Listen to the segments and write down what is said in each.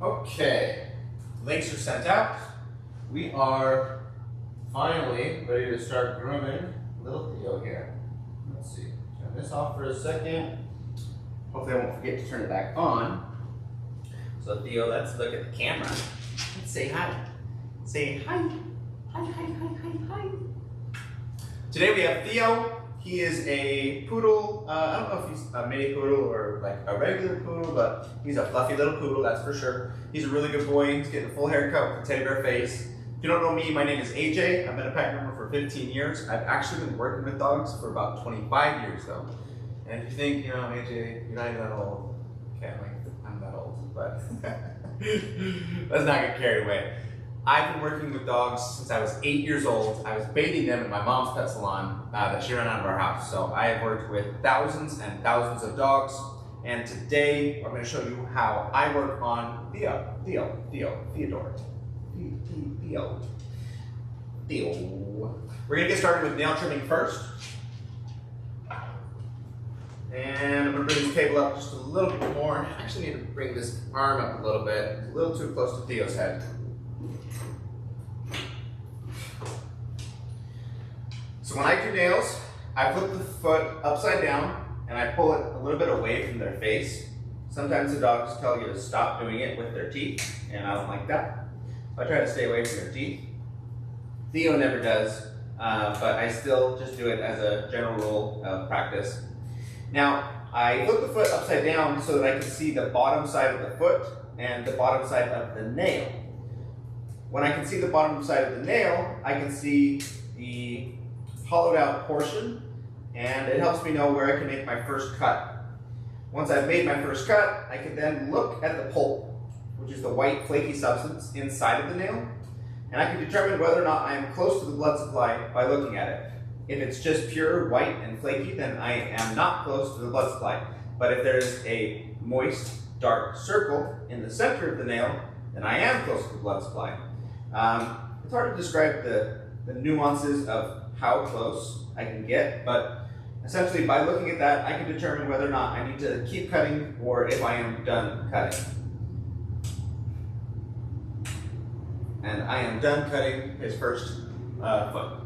Okay, links are sent out. We are finally ready to start grooming little Theo here. Let's see, turn this off for a second. Hopefully I won't forget to turn it back on. So Theo, let's look at the camera. Let's say hi. Say hi. Hi, hi, hi, hi, hi. Today we have Theo. He is a poodle. I don't know if he's a mini poodle or like a regular poodle, but he's a fluffy little poodle, that's for sure. He's a really good boy. He's getting a full haircut with a teddy bear face. If you don't know me, my name is AJ. I've been a pet groomer for 15 years. I've actually been working with dogs for about 25 years though. And if you think, you know, AJ, you're not even that old. Okay, I'm that old, but let's not get carried away. I've been working with dogs since I was 8 years old. I was baiting them in my mom's pet salon that she ran out of our house. So I have worked with thousands and thousands of dogs. And today I'm going to show you how I work on Theodore. We're going to get started with nail trimming first. And I'm going to bring this table up just a little bit more. I actually need to bring this arm up a little bit. It's a little too close to Theo's head. So when I do nails, I flip the foot upside down and I pull it a little bit away from their face. Sometimes the dogs tell you to stop doing it with their teeth, and I don't like that. So I try to stay away from their teeth. Theo never does, but I still just do it as a general rule of practice. Now, I flip the foot upside down so that I can see the bottom side of the foot and the bottom side of the nail. When I can see the bottom side of the nail, I can see the hollowed out portion, and it helps me know where I can make my first cut. Once I've made my first cut, I can then look at the pulp, which is the white flaky substance inside of the nail, and I can determine whether or not I am close to the blood supply by looking at it. If it's just pure white and flaky, then I am not close to the blood supply. But if there's a moist, dark circle in the center of the nail, then I am close to the blood supply. It's hard to describe the nuances of how close I can get, but essentially by looking at that, I can determine whether or not I need to keep cutting or if I am done cutting. And I am done cutting his first foot.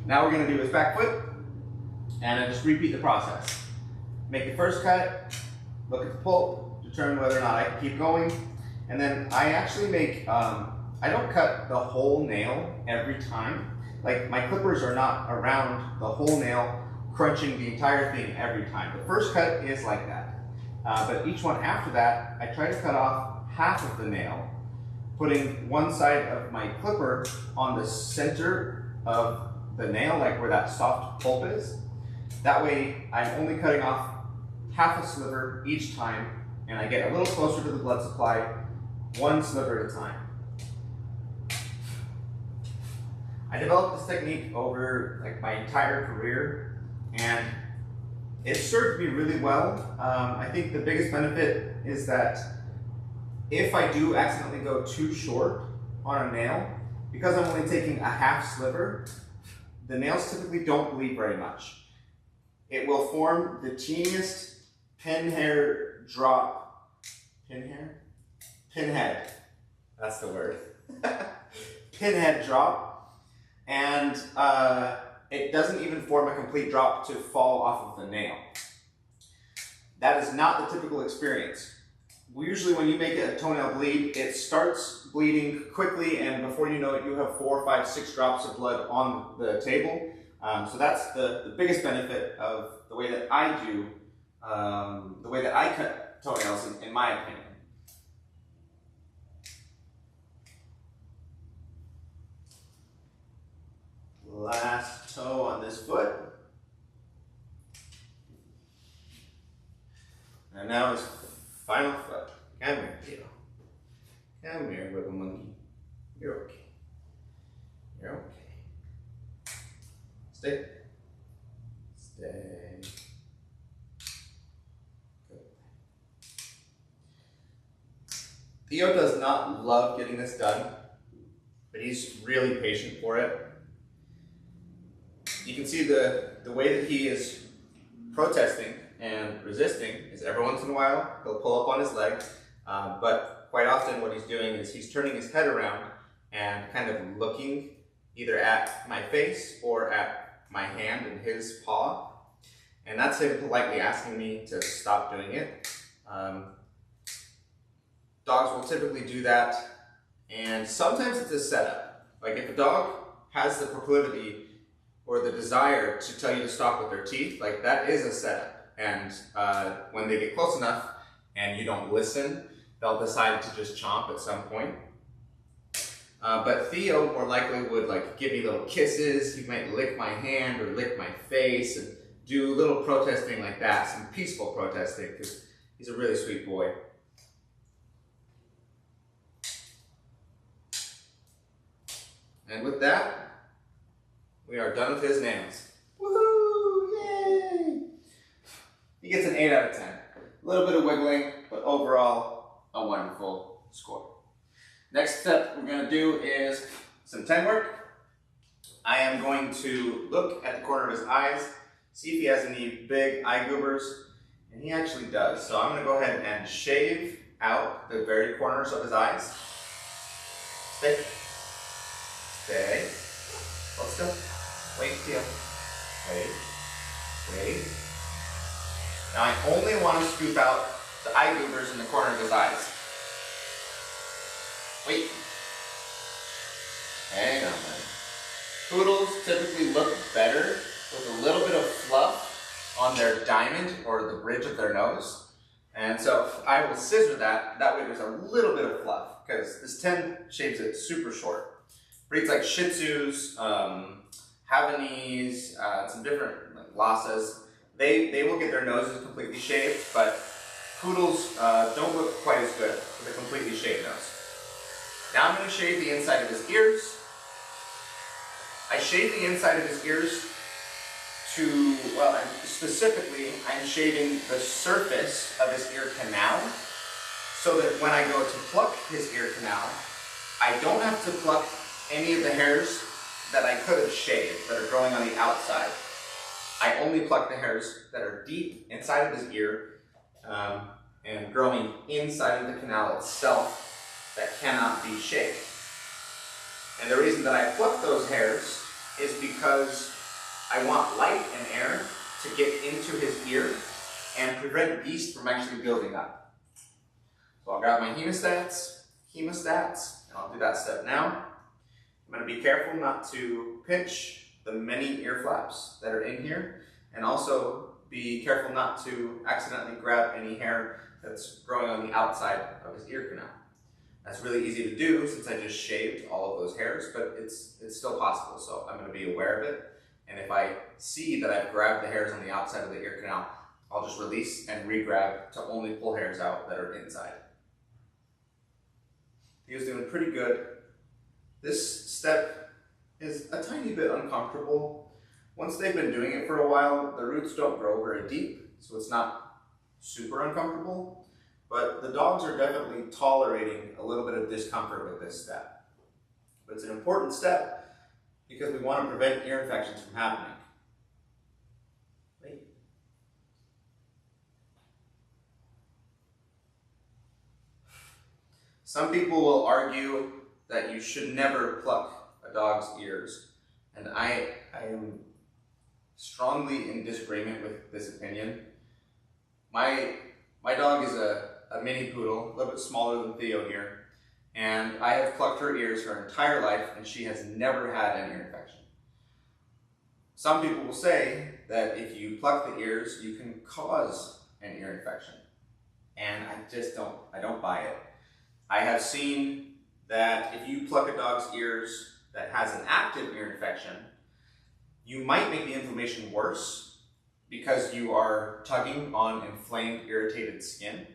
Now we're going to do his back foot, and I just repeat the process. Make the first cut, look at the pulp, determine whether or not I can keep going, and then I actually make, I don't cut the whole nail every time. Like, my clippers are not around the whole nail, crunching the entire thing every time. The first cut is like that. But each one after that, I try to cut off half of the nail, putting one side of my clipper on the center of the nail, like where that soft pulp is. That way, I'm only cutting off half a sliver each time, and I get a little closer to the blood supply, one sliver at a time. I developed this technique over like my entire career, and it served me really well. I think the biggest benefit is that if I do accidentally go too short on a nail, because I'm only taking a half sliver, the nails typically don't bleed very much. It will form the teeniest pinhair drop. Pinhead, that's the word. Pinhead drop. And it doesn't even form a complete drop to fall off of the nail. That is not the typical experience. Usually when you make a toenail bleed, it starts bleeding quickly, and before you know it, you have 4, 5, 6 drops of blood on the table. So that's the biggest benefit of the way that I do the way that I cut toenails, in my opinion. Last toe on this foot. And now his final foot. Come here, Theo. Come here, little monkey. You're okay. You're okay. Stay. Stay. Good. Theo does not love getting this done, but he's really patient for it. You can see the way that he is protesting and resisting is every once in a while he'll pull up on his leg, but quite often what he's doing is he's turning his head around and kind of looking either at my face or at my hand and his paw, and that's him politely asking me to stop doing it. Dogs will typically do that, and sometimes it's a setup. Like if a dog has the proclivity or the desire to tell you to stop with their teeth, like that is a setup. And when they get close enough and you don't listen, they'll decide to just chomp at some point. But Theo more likely would like give me little kisses. He might lick my hand or lick my face and do little protesting like that, some peaceful protesting, because he's a really sweet boy. And with that, we are done with his nails. Woohoo! Yay! He gets an 8 out of 10. A little bit of wiggling, but overall, a wonderful score. Next step we're going to do is some 10 work. I am going to look at the corner of his eyes, see if he has any big eye goobers, and he actually does. So I'm going to go ahead and shave out the very corners of his eyes. Stay. Stay. Hold still. Wait, Theo. Wait. Wait. Now I only want to scoop out the eye goobers in the corner of his eyes. Wait. Hang on, man. Poodles typically look better with a little bit of fluff on their diamond or the bridge of their nose. And so I will scissor that. That way there's a little bit of fluff, because this 10 shaves it super short. Breeds like Shih Tzus, Havanese, some different like Lhasas, they will get their noses completely shaved, but Poodles don't look quite as good with a completely shaved nose. Now I'm going to shave the inside of his ears. I shave the inside of his ears to, well, specifically I'm shaving the surface of his ear canal, so that when I go to pluck his ear canal, I don't have to pluck any of the hairs that I could have shaved that are growing on the outside. I only pluck the hairs that are deep inside of his ear and growing inside of the canal itself that cannot be shaved. And the reason that I pluck those hairs is because I want light and air to get into his ear and prevent yeast from actually building up. So I'll grab my hemostats, and I'll do that step now. I'm going to be careful not to pinch the many ear flaps that are in here, and also be careful not to accidentally grab any hair that's growing on the outside of his ear canal. That's really easy to do since I just shaved all of those hairs, but it's still possible, so I'm going to be aware of it. And if I see that I've grabbed the hairs on the outside of the ear canal, I'll just release and re-grab to only pull hairs out that are inside. He was doing pretty good. This step is a tiny bit uncomfortable. Once they've been doing it for a while, the roots don't grow very deep, so it's not super uncomfortable. But the dogs are definitely tolerating a little bit of discomfort with this step. But it's an important step because we want to prevent ear infections from happening. Wait. Some people will argue that you should never pluck a dog's ears, and I am strongly in disagreement with this opinion. My dog is a Mini Poodle, a little bit smaller than Theo here, and I have plucked her ears her entire life, and she has never had an ear infection. Some people will say that if you pluck the ears, you can cause an ear infection. And I don't buy it. I have seen that if you pluck a dog's ears that has an active ear infection, you might make the inflammation worse because you are tugging on inflamed, irritated skin.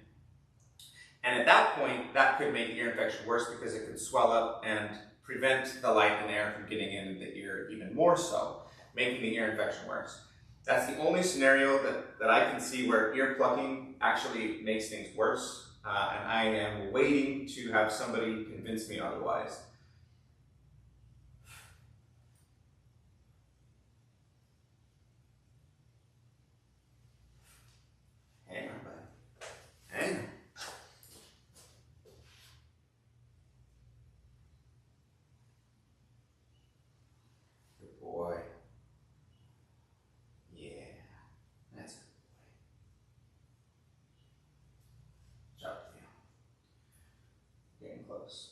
And at that point, that could make the ear infection worse because it could swell up and prevent the light and air from getting into the ear even more so, making the ear infection worse. That's the only scenario that I can see where ear plucking actually makes things worse, and I am waiting to have somebody convince me otherwise. Hang on, bud. Hang on. Good boy. Yeah, that's a good boy. Job, Theo. Getting close.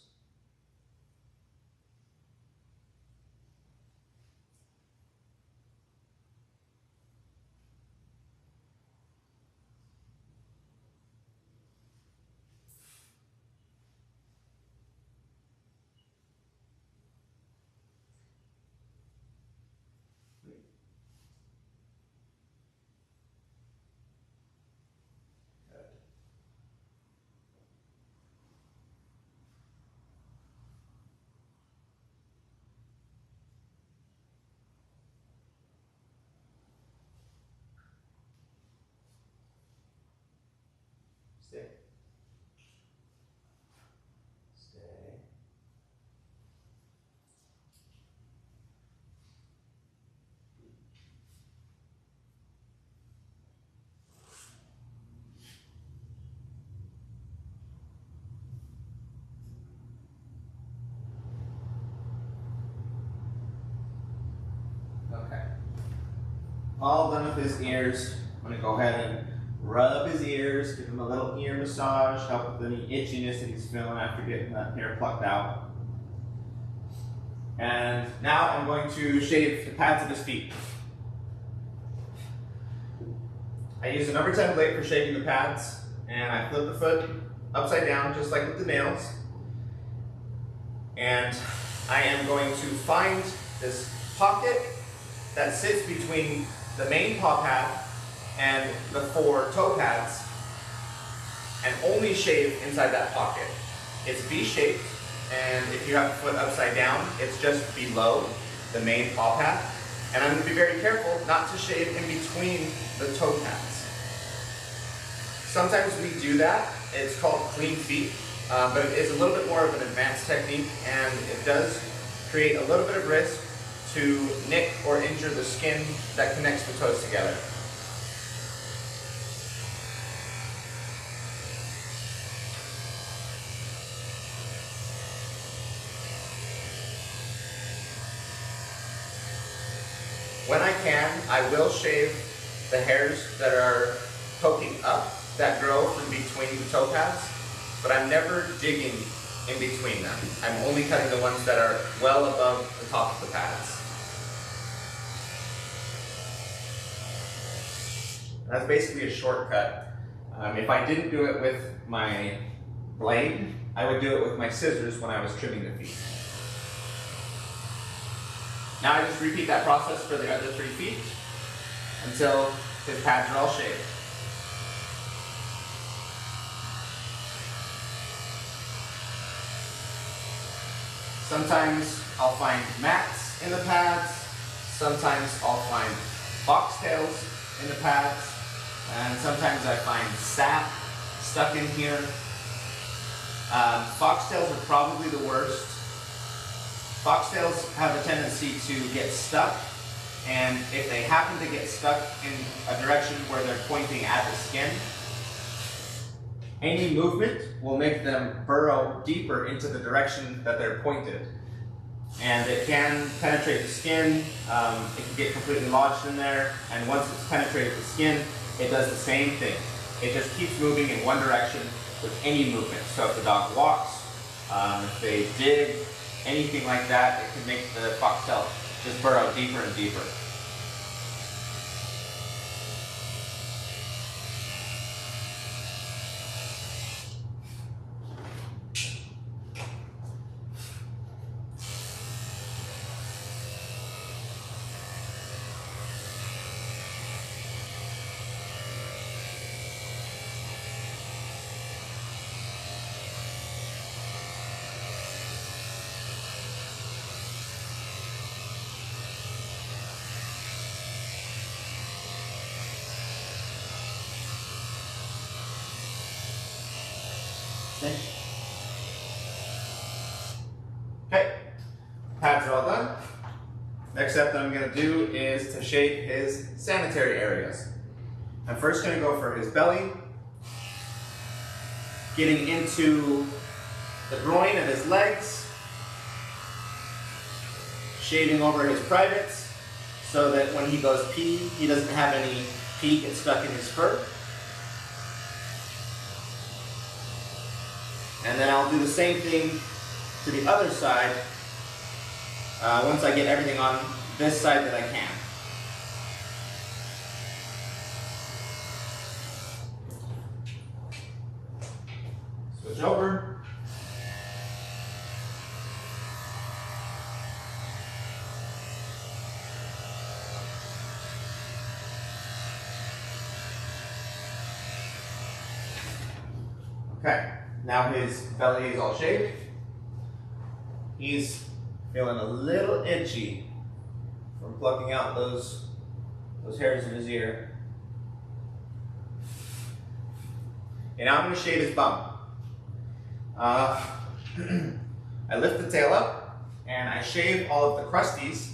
Stay. Stay. Okay. All done with his ears. I'm going to go ahead and rub his ears, give him a little ear massage, help with any itchiness that he's feeling after getting that hair plucked out. And now I'm going to shave the pads of his feet. I use a number 10 blade for shaving the pads, and I flip the foot upside down just like with the nails. And I am going to find this pocket that sits between the main paw pad and the 4 toe pads, and only shave inside that pocket. It's V-shaped, and if you have the foot upside down, it's just below the main paw pad. And I'm going to be very careful not to shave in between the toe pads. Sometimes we do that. It's called clean feet, but it is a little bit more of an advanced technique, and it does create a little bit of risk to nick or injure the skin that connects the toes together. When I can, I will shave the hairs that are poking up, that grow from between the toe pads, but I'm never digging in between them. I'm only cutting the ones that are well above the top of the pads. That's basically a shortcut. If I didn't do it with my blade, I would do it with my scissors when I was trimming the feet. Now I just repeat that process for the other 3 feet until his pads are all shaved. Sometimes I'll find mats in the pads, sometimes I'll find foxtails in the pads, and sometimes I find sap stuck in here. Foxtails are probably the worst. Foxtails have a tendency to get stuck, and if they happen to get stuck in a direction where they're pointing at the skin, any movement will make them burrow deeper into the direction that they're pointed. And it can penetrate the skin, it can get completely lodged in there, and once it's penetrated the skin, it does the same thing. It just keeps moving in one direction with any movement. So if the dog walks, if they dig, anything like that, it can make the foxtail just burrow deeper and deeper. Okay, pads are all done. Next step that I'm going to do is to shape his sanitary areas. I'm first going to go for his belly, getting into the groin of his legs, shaving over his privates so that when he goes pee, he doesn't have any pee get stuck in his fur. And then I'll do the same thing to the other side once I get everything on this side that I can. Switch over. Okay, now his belly is all shaved. He's feeling a little itchy from plucking out those hairs in his ear. And now I'm going to shave his bum. I lift the tail up and I shave all of the crusties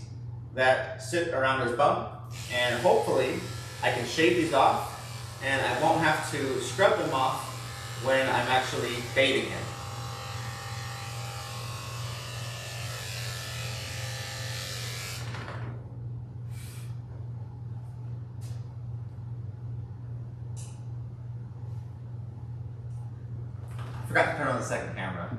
that sit around his bum, and hopefully I can shave these off and I won't have to scrub them off when I'm actually baiting him. I forgot to turn on the second camera.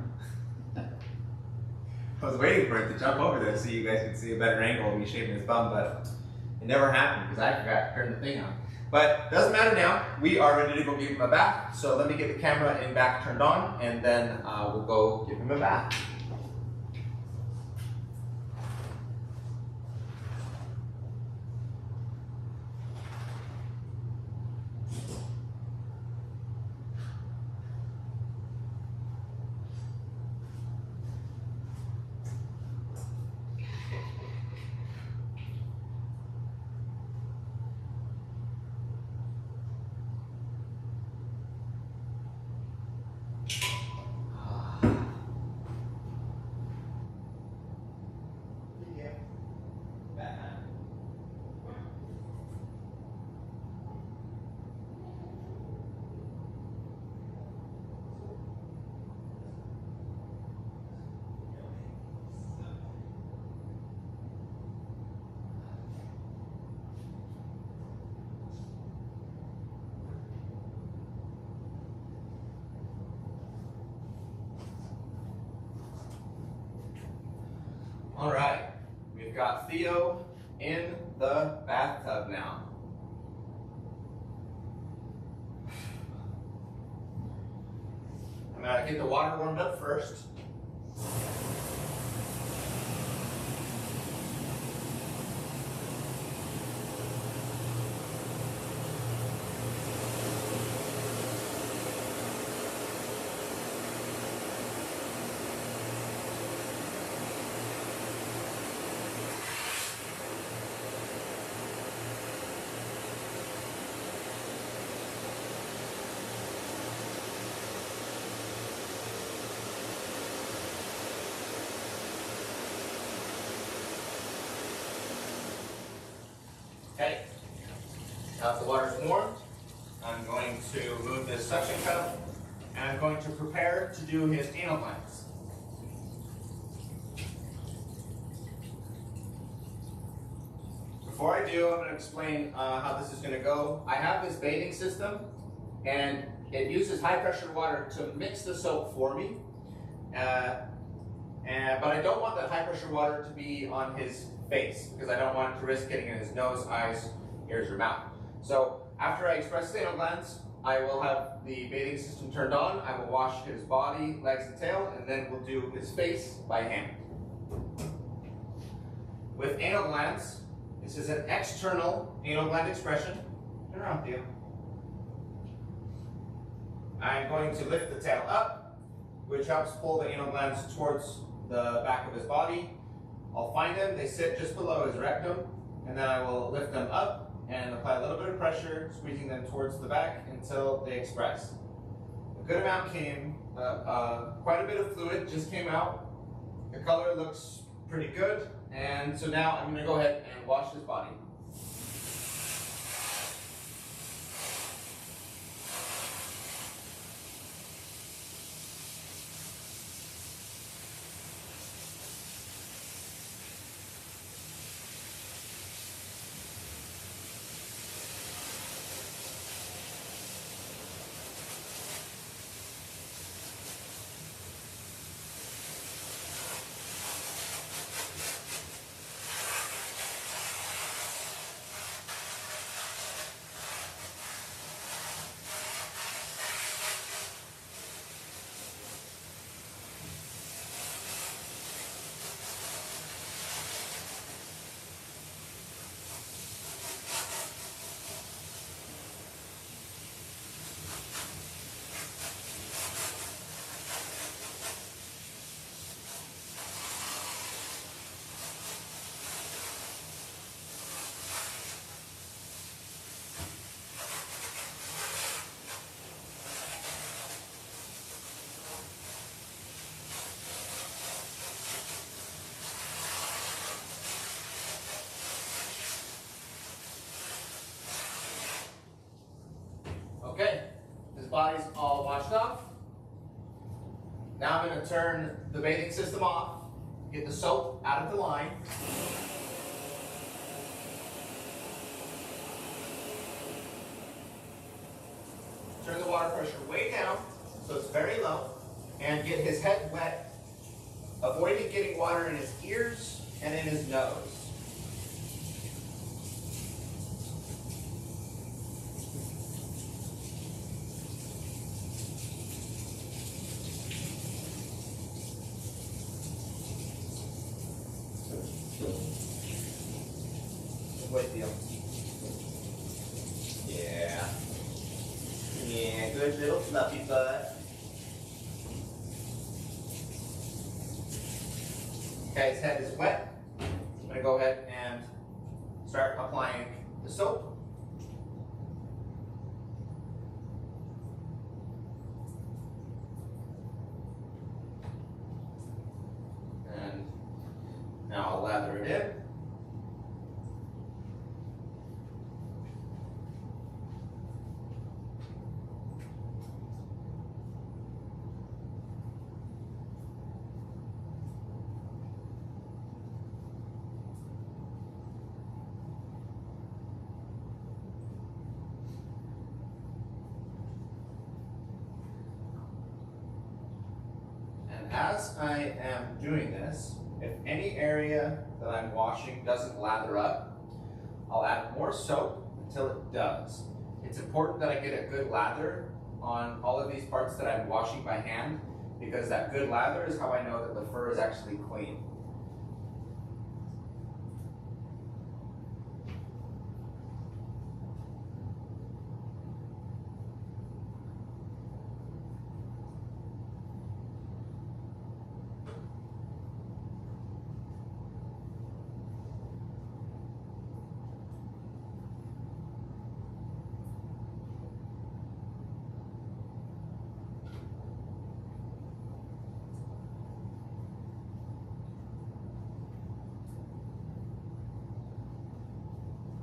I was waiting for it to jump over there so you guys could see a better angle of me shaving his bum, but it never happened because I forgot to turn the thing on. But doesn't matter now. We are ready to go give him a bath. So let me get the camera and back turned on, and then we'll go give him a bath. All right, we've got Theo in the bathtub now. I'm gonna get the water warmed up first. Okay, now that the water's warmed, I'm going to move this suction cup and I'm going to prepare to do his anal glands. Before I do, I'm going to explain how this is going to go. I have this bathing system and it uses high pressure water to mix the soap for me. But I don't want that high pressure water to be on his face because I don't want it to risk getting in his nose, eyes, ears, or mouth. So after I express his anal glands, I will have the bathing system turned on. I will wash his body, legs, and tail, and then we'll do his face by hand. With anal glands, this is an external anal gland expression. Turn around, Theo. I'm going to lift the tail up, which helps pull the anal glands towards the back of his body. I'll find them, they sit just below his rectum, and then I will lift them up and apply a little bit of pressure, squeezing them towards the back until they express. a good amount came, quite a bit of fluid just came out. The color looks pretty good, and so now I'm going to go ahead and wash his body. Okay, his body's all washed off. Now I'm going to turn the bathing system off, get the soap out of the line. Turn the water pressure way down so it's very low, and get his head wet, avoiding getting water in his ears and in his nose. Wait, Theo. Yeah. Yeah, good little fluffy butt. Okay, his head is wet. I'm going to go ahead and start applying the soap. And now I'll lather it in. As I am doing this, if any area that I'm washing doesn't lather up, I'll add more soap until it does. It's important that I get a good lather on all of these parts that I'm washing by hand, because that good lather is how I know that the fur is actually clean.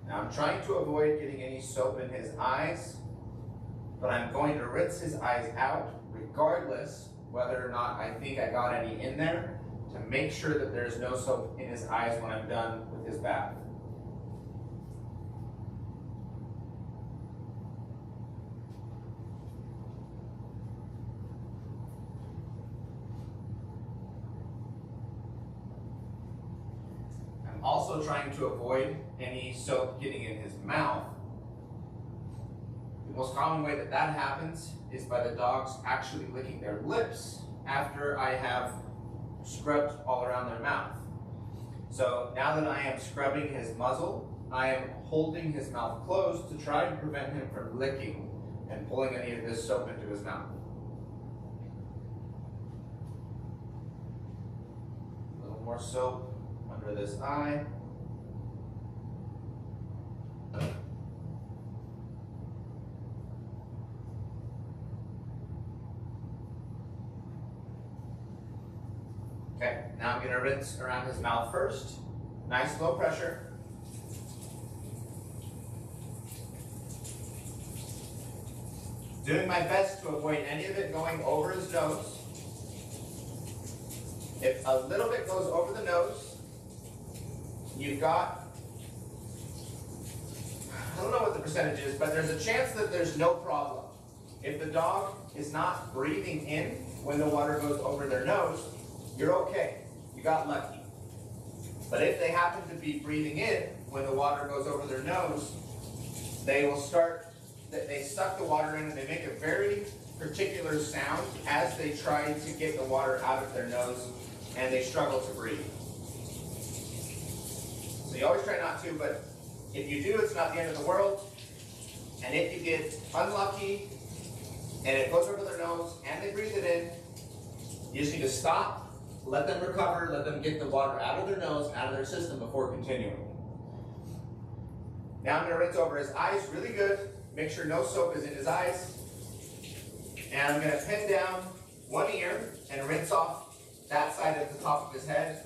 Now I'm trying to avoid getting any soap in his eyes, but I'm going to rinse his eyes out regardless whether or not I think I got any in there, to make sure that there's no soap in his eyes when I'm done with his bath. I'm also trying to avoid any soap getting in his mouth. The most common way that that happens is by the dogs actually licking their lips after I have scrubbed all around their mouth. So now that I am scrubbing his muzzle, I am holding his mouth closed to try to prevent him from licking and pulling any of this soap into his mouth. A little more soap under this eye. Okay, now I'm gonna rinse around his mouth first. Nice low pressure. Doing my best to avoid any of it going over his nose. If a little bit goes over the nose, you've got, I don't know what the percentage is, but there's a chance that there's no problem. If the dog is not breathing in when the water goes over their nose, you're okay. You got lucky. But if they happen to be breathing in when the water goes over their nose, they will start, they suck the water in and they make a very particular sound as they try to get the water out of their nose and they struggle to breathe. So you always try not to, but if you do, it's not the end of the world. And if you get unlucky and it goes over their nose and they breathe it in, you just need to stop, let them recover, let them get the water out of their nose, out of their system before continuing. Now I'm going to rinse over his eyes really good. Make sure no soap is in his eyes. And I'm going to pin down one ear and rinse off that side of the top of his head.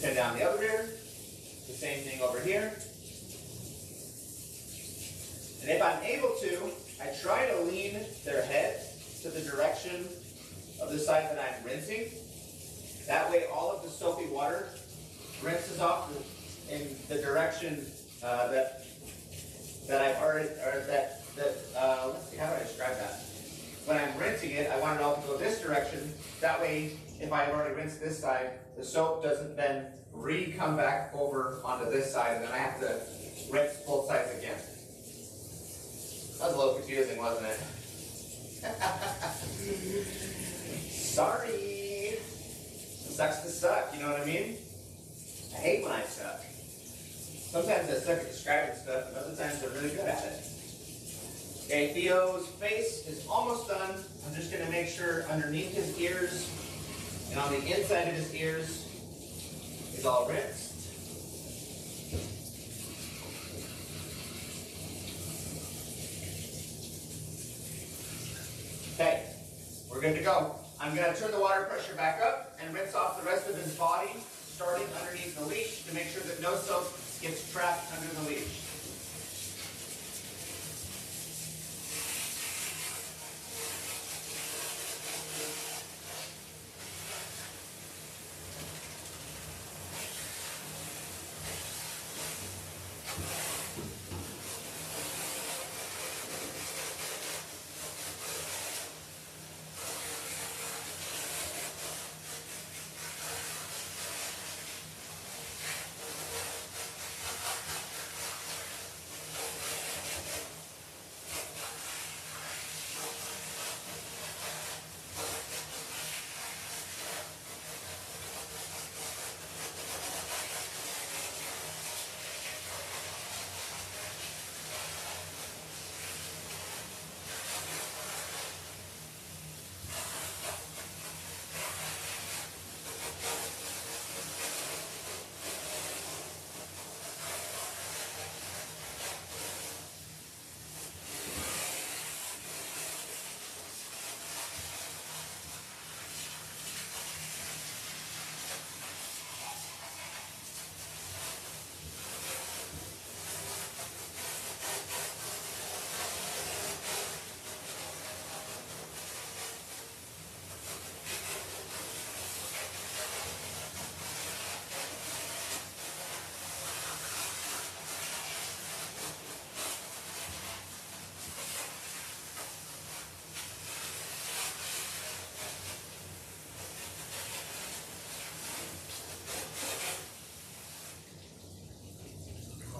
Pin down the other ear. The same thing over here. And if I'm able to, I try to lean their head to the direction of the side that I'm rinsing. That way all of the soapy water rinses off in the direction that I've already, or let's see, how do I describe that? When I'm rinsing it, I want it all to go this direction. That way, if I've already rinsed this side, the soap doesn't then come back over onto this side, and then I have to rinse both sides again. That was a little confusing, wasn't it? Sorry. Sucks to suck, you know what I mean? I hate when I suck. Sometimes I suck at describing stuff, and other times I'm really good at it. Okay, Theo's face is almost done. I'm just going to make sure underneath his ears and on the inside of his ears is all rinsed. Okay, we're good to go. I'm going to turn the water pressure back up and rinse off the rest of his body, starting underneath the leash to make sure that no soap gets trapped under the leash.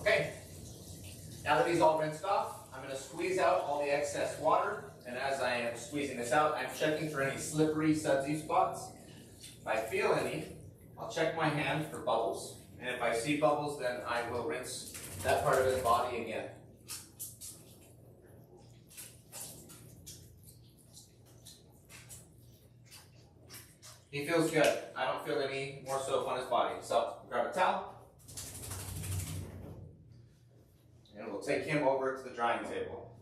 Okay, now that he's all rinsed off, I'm going to squeeze out all the excess water, and as I am squeezing this out, I'm checking for any slippery, sudsy spots. If I feel any, I'll check my hand for bubbles, and if I see bubbles, then I will rinse that part of his body again. He feels good. I don't feel any more soap on his body. So grab a towel, and we'll take him over to the drying table.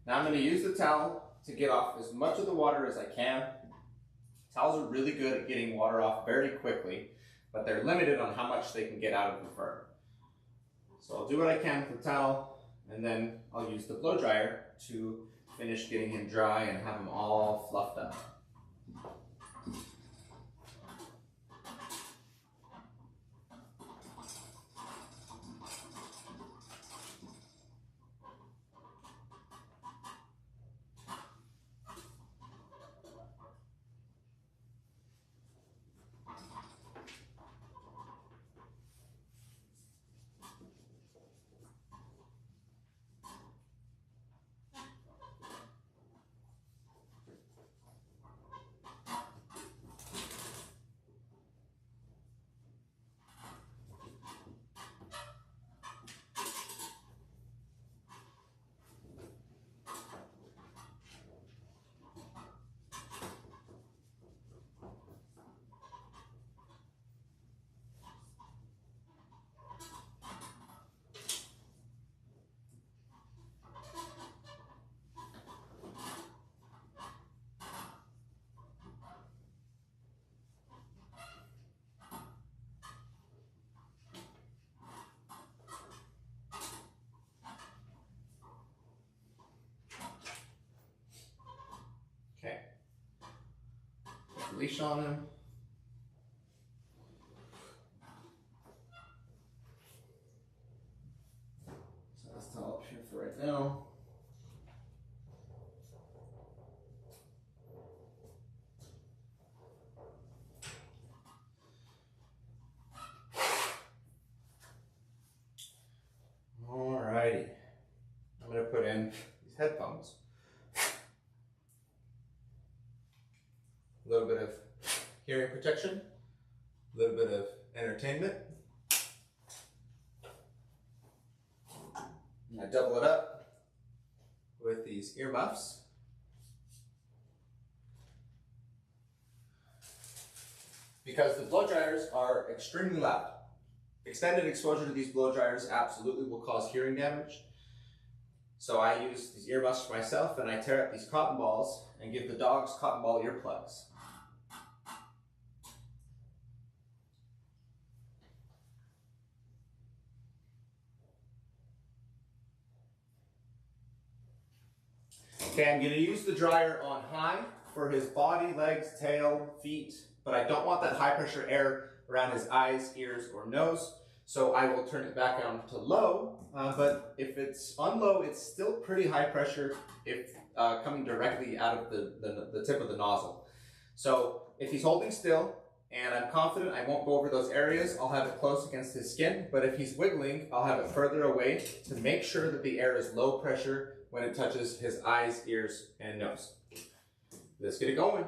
Now I'm going to use the towel to get off as much of the water as I can. Towels are really good at getting water off very quickly, but they're limited on how much they can get out of the fur. So I'll do what I can with the towel, and then I'll use the blow dryer to finish getting him dry and have him all fluffed up. Okay. Put the leash on him. So that's towel up here for right now. Alrighty. I'm going to put in these headphones. A little bit of hearing protection, a little bit of entertainment. And I double it up with these earmuffs. Because the blow dryers are extremely loud. Extended exposure to these blow dryers absolutely will cause hearing damage. So I use these earmuffs for myself, and I tear up these cotton balls and give the dogs cotton ball earplugs. Okay, I'm going to use the dryer on high for his body, legs, tail, feet, but I don't want that high pressure air around his eyes, ears, or nose, so I will turn it back down to low, but if it's on low, it's still pretty high pressure if coming directly out of the tip of the nozzle. So if he's holding still, and I'm confident I won't go over those areas, I'll have it close against his skin, but if he's wiggling, I'll have it further away to make sure that the air is low pressure when it touches his eyes, ears, and nose. Let's get it going.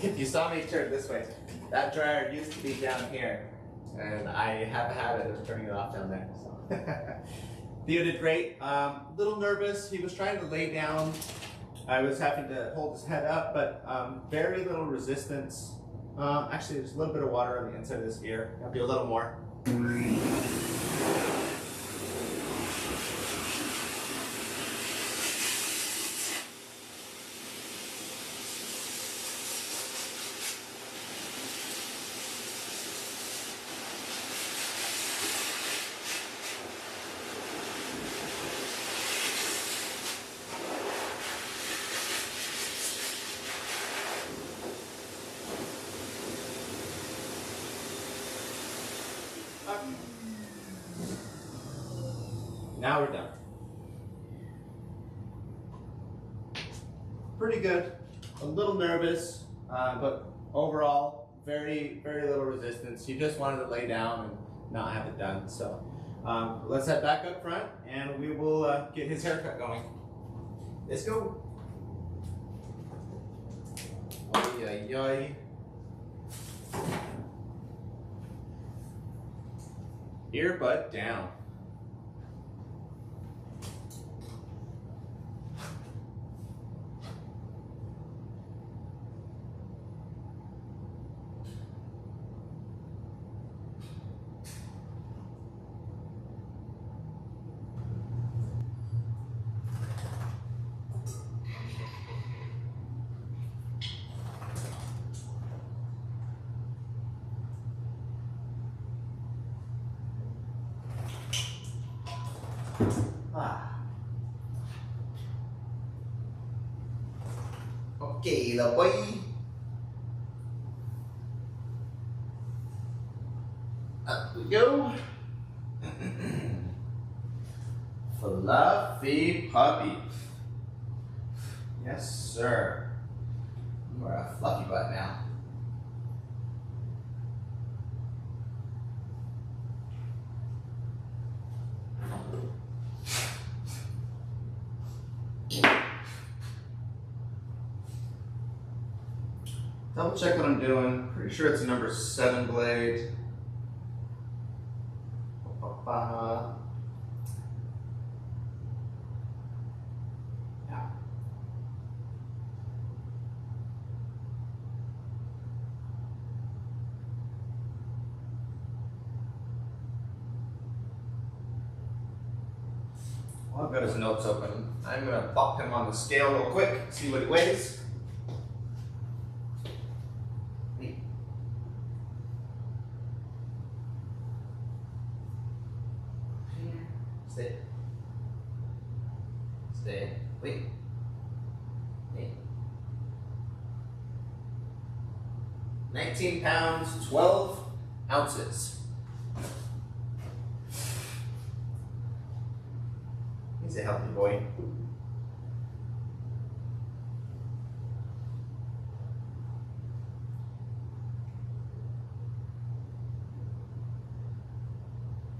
if you saw me turn this way, that dryer used to be down here, and I have a habit of turning it off down there. So. Theo did great. Little nervous. He was trying to lay down. I was having to hold his head up, but very little resistance. Actually, there's a little bit of water on the inside of this ear. Might be a little more. Now we're done. Pretty good. A little nervous, but overall, very little resistance. He just wanted to lay down and not have it done. So let's head back up front and we will get his haircut going. Let's go. Oy, oy, oy. Earbud down. Okay, the boy. Up we go. Fluffy puppy. Yes, sir. You are a fluffy butt now. Double check what I'm doing. Pretty sure it's a number 7 blade. Yeah. Well, I've got his notes open. I'm gonna pop him on the scale real quick, see what he weighs. Stay. Stay. Wait. Wait. 19 pounds, 12 ounces. He's a healthy boy.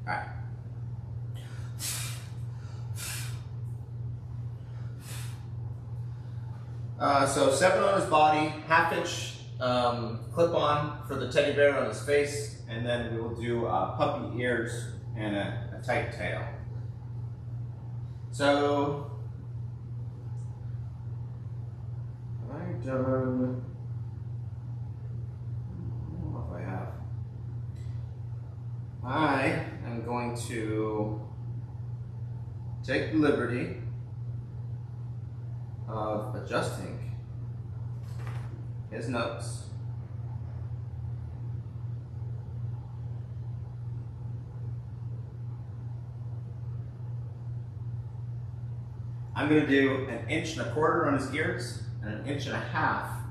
All right. So 7 on his body, 1/2 inch clip on for the teddy bear on his face, and then we will do puppy ears and a tight tail. So, have I done, I don't know if I have. I am going to take the liberty of adjusting his notes. I'm going to do 1.25 inches on his ears and 1.5 inches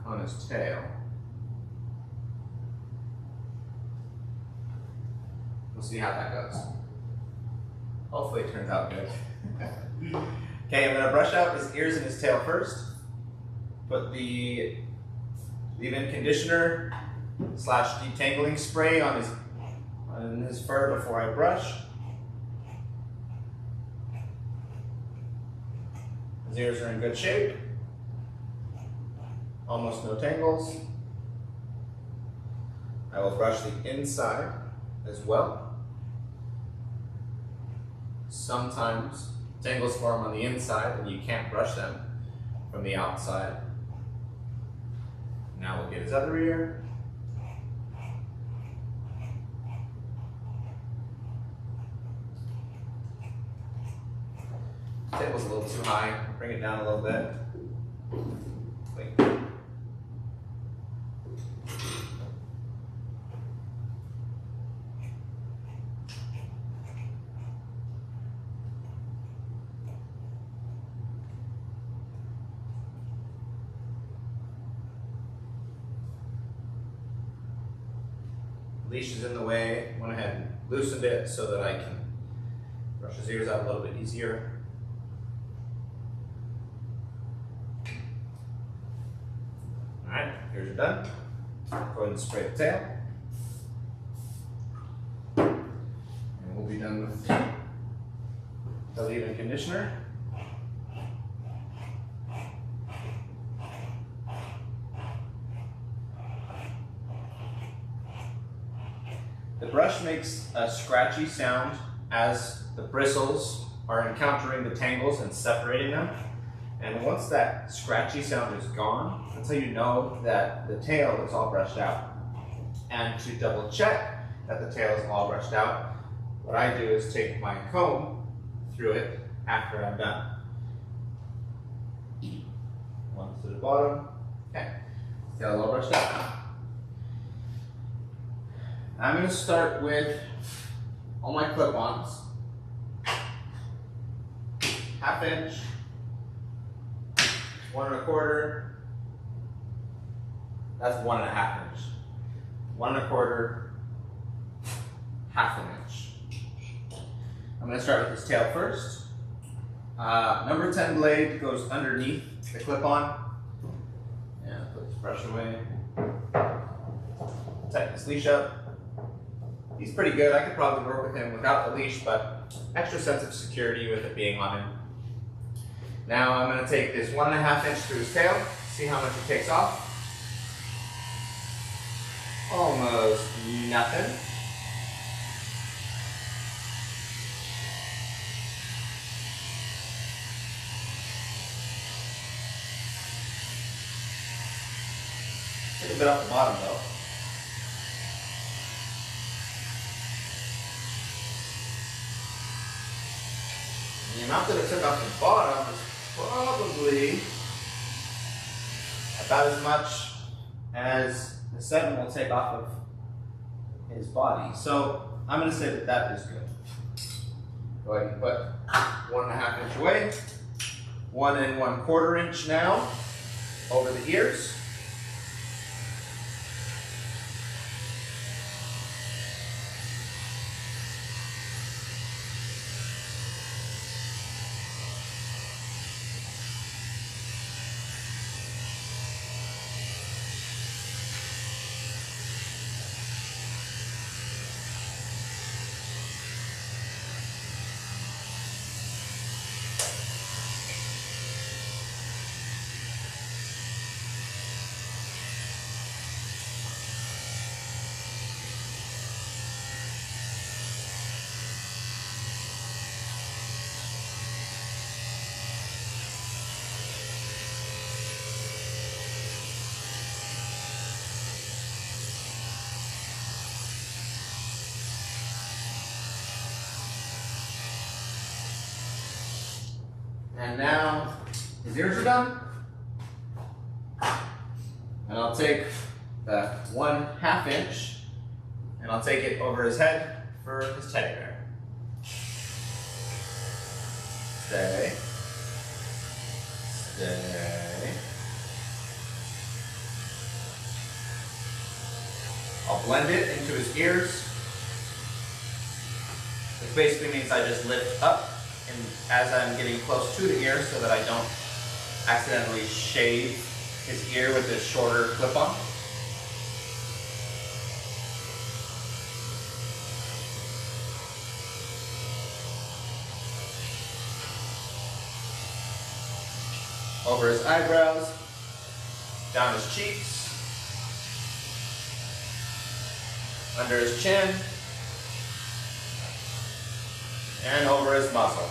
on his tail. We'll see how that goes. Hopefully it turns out good. Okay, I'm going to brush out his ears and his tail first. Put the leave-in conditioner / detangling spray on his fur before I brush. His ears are in good shape. Almost no tangles. I will brush the inside as well. Sometimes tangles form on the inside and you can't brush them from the outside. Now we'll get his other ear. Table's a little too high. Bring it down a little bit. Wait. Leash is in the way. Went ahead and loosened it so that I can brush his ears out a little bit easier. Alright, ears are done. Go ahead and spray the tail. And we'll be done with the leave-in conditioner. The brush makes a scratchy sound as the bristles are encountering the tangles and separating them. And once that scratchy sound is gone, that's how you know that the tail is all brushed out. And to double check that the tail is all brushed out, what I do is take my comb through it after I'm done. One to the bottom. Okay, tail all brushed out. I'm going to start with all my clip-ons. 1/2 inch, 1 1/4. That's 1 1/2 inch. 1 1/4, 1/2 inch. I'm going to start with his tail first. Number 10 blade goes underneath the clip-on. And put this brush away. Tighten this leash up. He's pretty good. I could probably work with him without the leash, but extra sense of security with it being on him. Now I'm going to take this 1 1/2 inch through his tail, see how much it takes off. Almost nothing. Take a bit off the bottom though. The amount that it took off the bottom is probably about as much as the 7 will take off of his body. So I'm going to say that that is good. Go ahead and put 1 1/2 inch away. 1 1/4 inch now over the ears. And now his ears are done. And I'll take the 1 1/2 inch and I'll take it over his head for his teddy bear. Stay. Stay. I'll blend it into his ears. Which basically means I just lift up and as I'm getting close to the ear so that I don't accidentally shave his ear with this shorter clip-on. Over his eyebrows, down his cheeks. under his chin, and over his muzzle.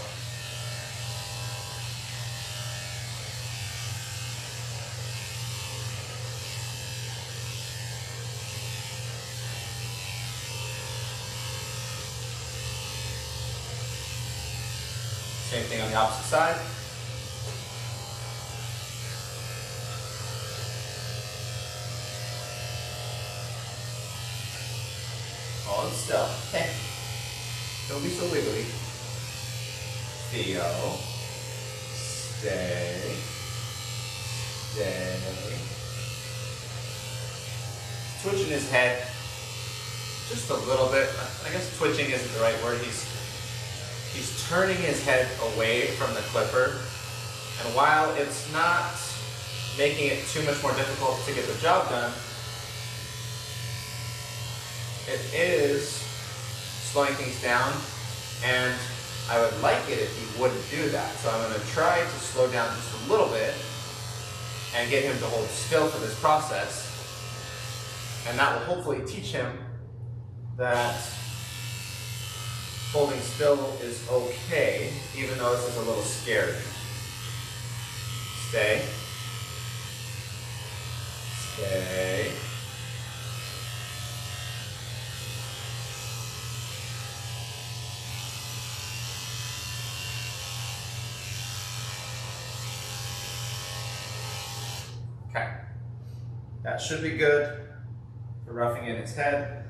Same thing on the opposite side. Hold still. Okay. Don't be so wiggly. Theo. Stay. Stay. Twitching his head just a little bit. I guess twitching isn't the right word. He's turning his head away from the clipper. And while it's not making it too much more difficult to get the job done, it is slowing things down, and I would like it if he wouldn't do that. So I'm going to try to slow down just a little bit and get him to hold still for this process. And that will hopefully teach him that holding still is okay, even though this is a little scary. Stay. Stay. Okay. That should be good for roughing in his head.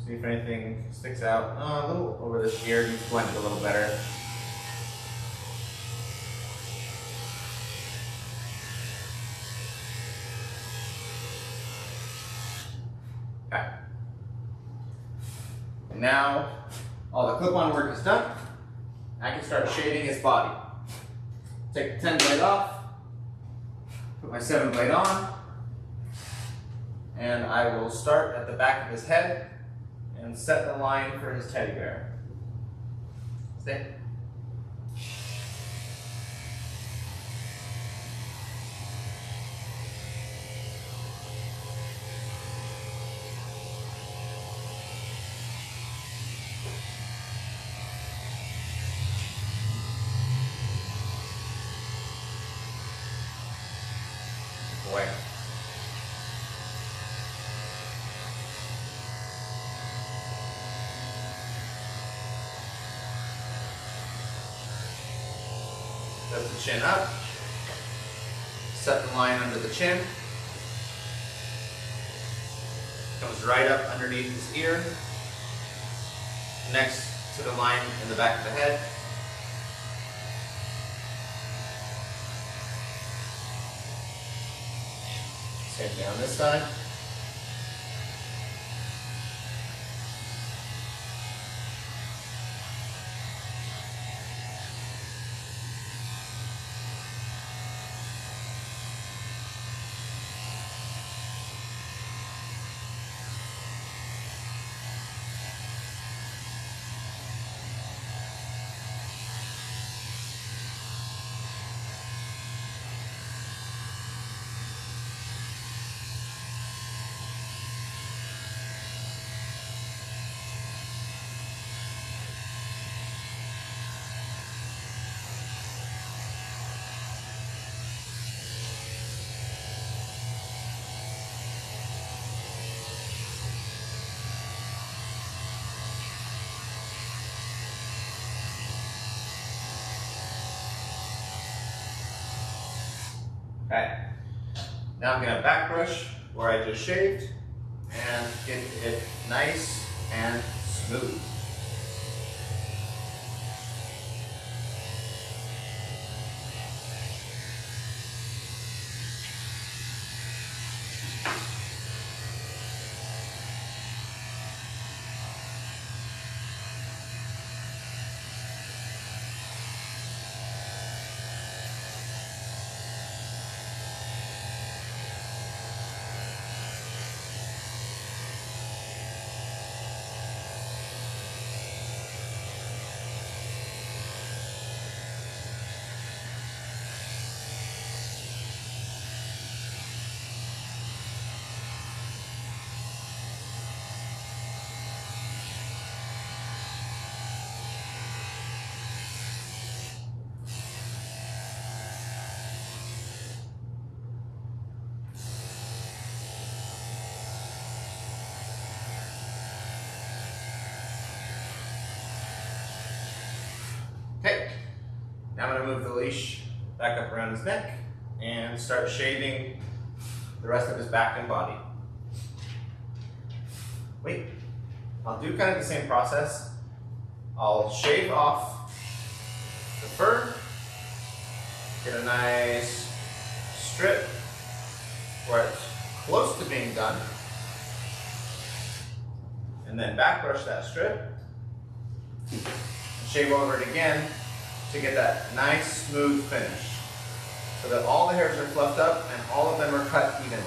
See if anything sticks out. Oh, a little over this ear, needs to blend it a little better. Okay. And now all the clip-on work is done. I can start shading his body. Take the 10 blade off, put my 7 blade on, and I will start at the back of his head and set the line for his teddy bear. Stay. Boy. Lift the chin up, set the line under the chin, comes right up underneath his ear, next to the line in the back of the head. Same thing on this side. Okay. Now I'm going to back brush where I just shaved and get it nice and smooth. I'm going to move the leash back up around his neck and start shaving the rest of his back and body. Wait, I'll do kind of the same process. I'll shave off the fur, get a nice strip where it's close to being done, and then back brush that strip, and shave over it again to get that nice smooth finish, so that all the hairs are fluffed up and all of them are cut evenly.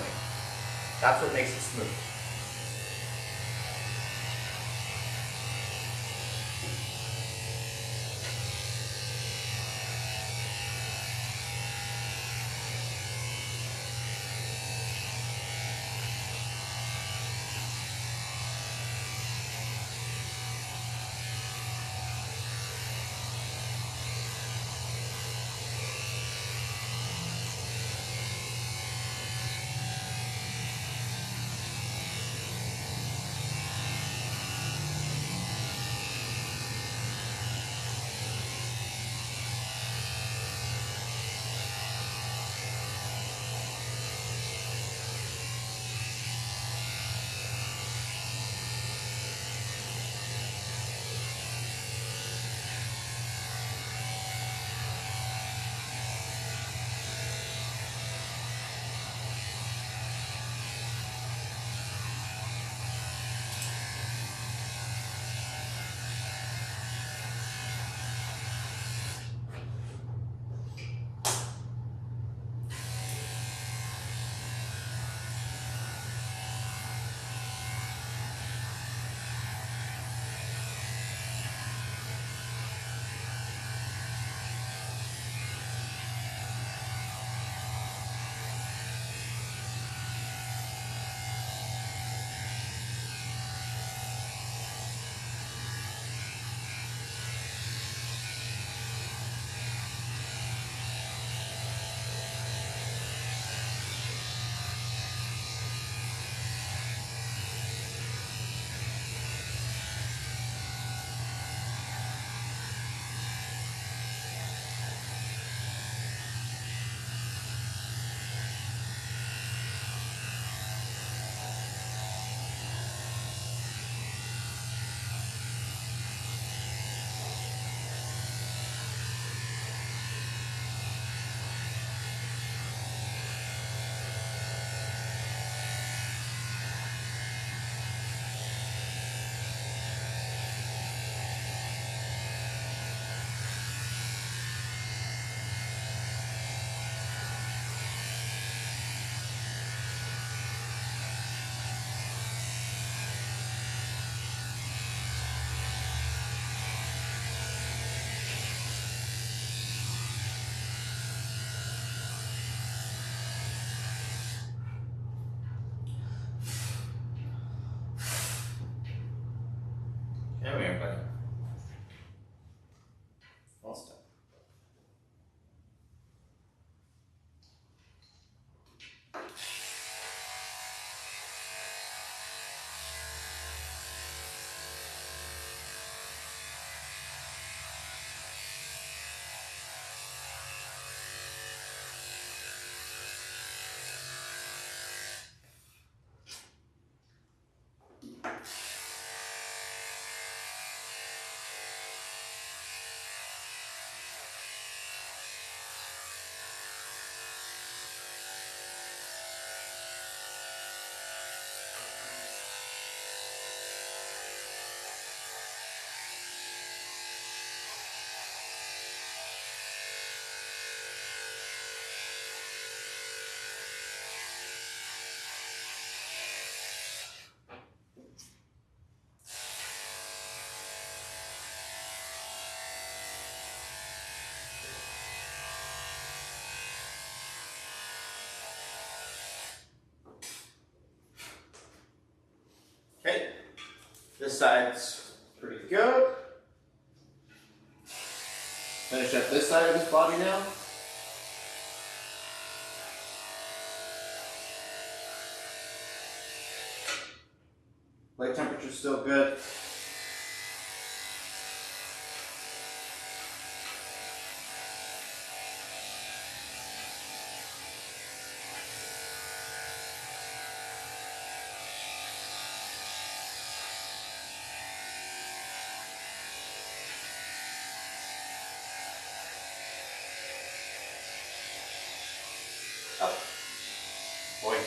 That's what makes it smooth. Come here, buddy. All stop. Okay, this side's pretty good. Finish up this side of his body now. Light temperature's still good. Up. Boy.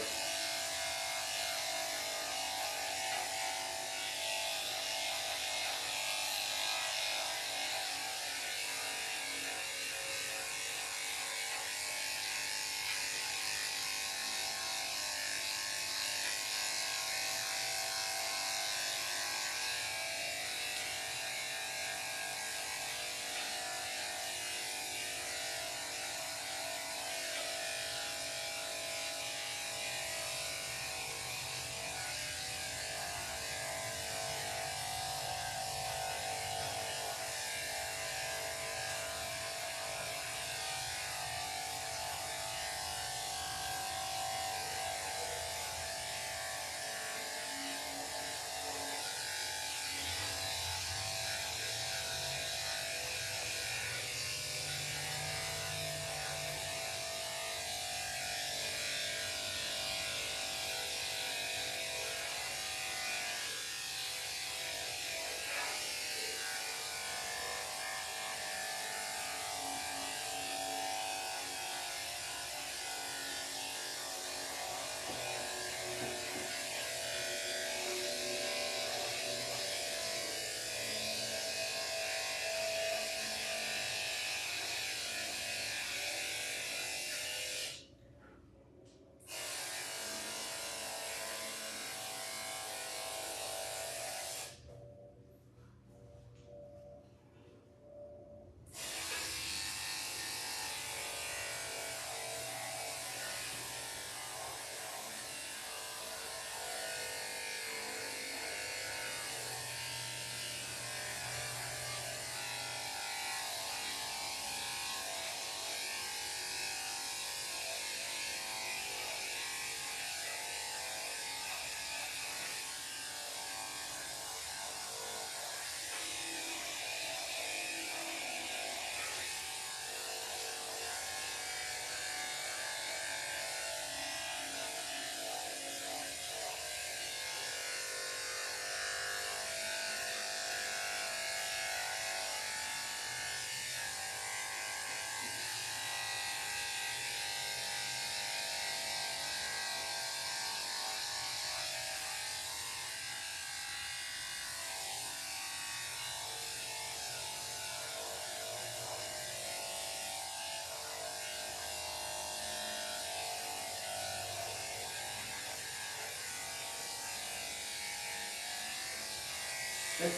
Wait.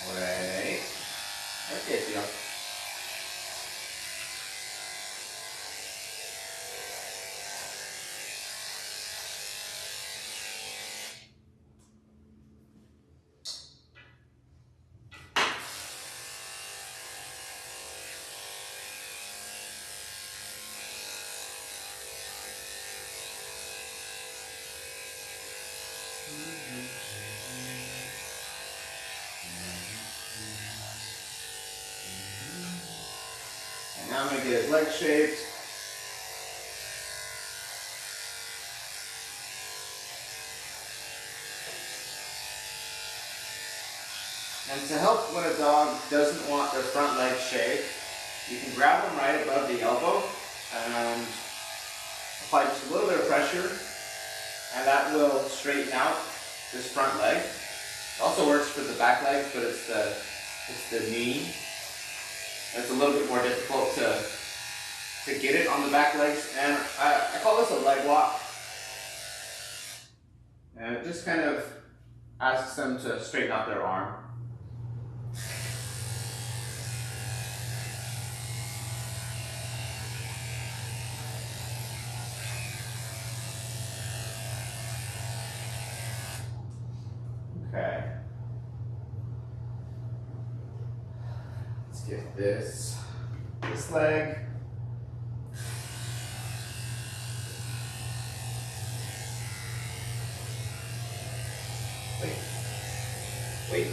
Wait. Okay, Theo. And now I'm going to get his leg shaped. And to help when a dog doesn't want their front leg shaved, you can grab them right above the elbow and apply just a little bit of pressure, and that will straighten out this front leg. It also works for the back legs, but it's the knee. It's a little bit more difficult to get it on the back legs, and I call this a leg lock. And it just kind of asks them to straighten out their arm. Okay. Let's get this leg. Wait.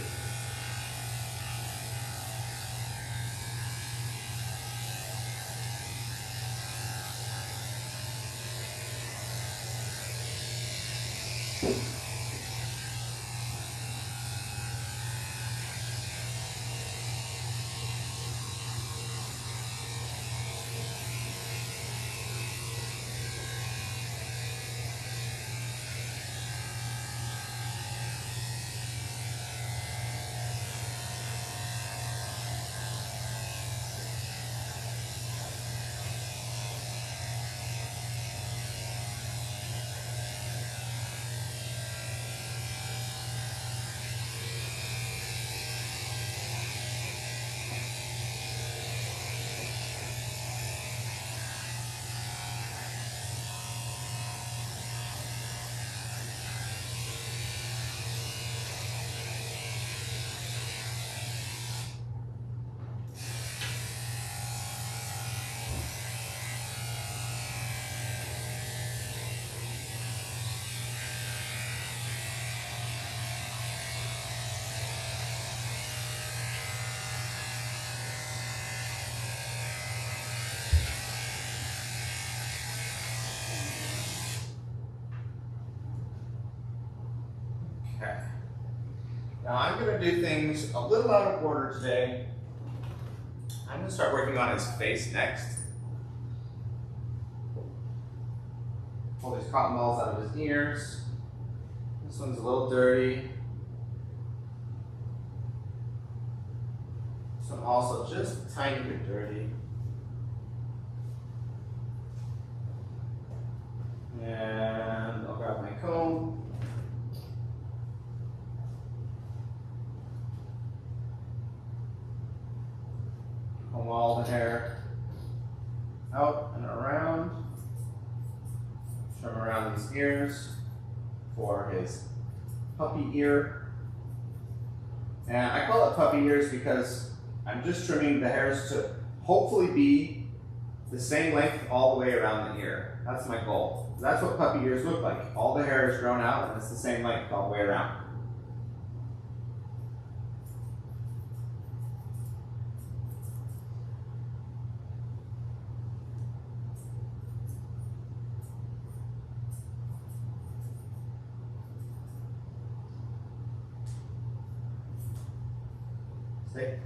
Now I'm going to do things a little out of order today. I'm going to start working on his face next. Pull these cotton balls out of his ears. This one's a little dirty. This one also just a tiny bit dirty. And I'll grab my comb. Comb all the hair out and around. Trim around his ears for his puppy ear. And I call it puppy ears because I'm just trimming the hairs to hopefully be the same length all the way around the ear. That's my goal. That's what puppy ears look like. All the hair is grown out and it's the same length all the way around. Stay.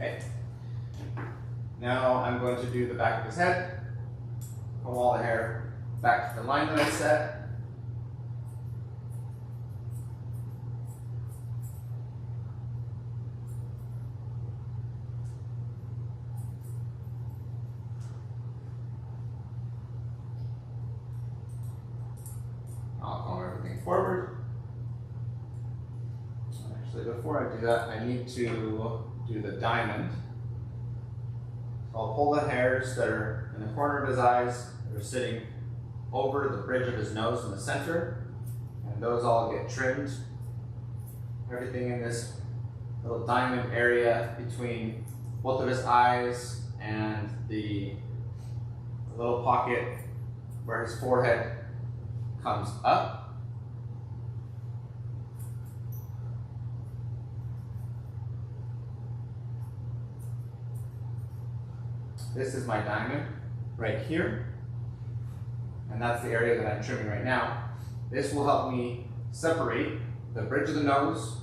Okay. Now I'm going to do the back of his head. Comb all the hair back to the line that I set. I'll comb everything forward. Actually, before I do that, I need to do the diamond. So I'll pull the hairs that are in the corner of his eyes that are sitting over the bridge of his nose in the center, and those all get trimmed. Everything in this little diamond area between both of his eyes and the little pocket where his forehead comes up. This is my diamond right here, and that's the area that I'm trimming right now. This will help me separate the bridge of the nose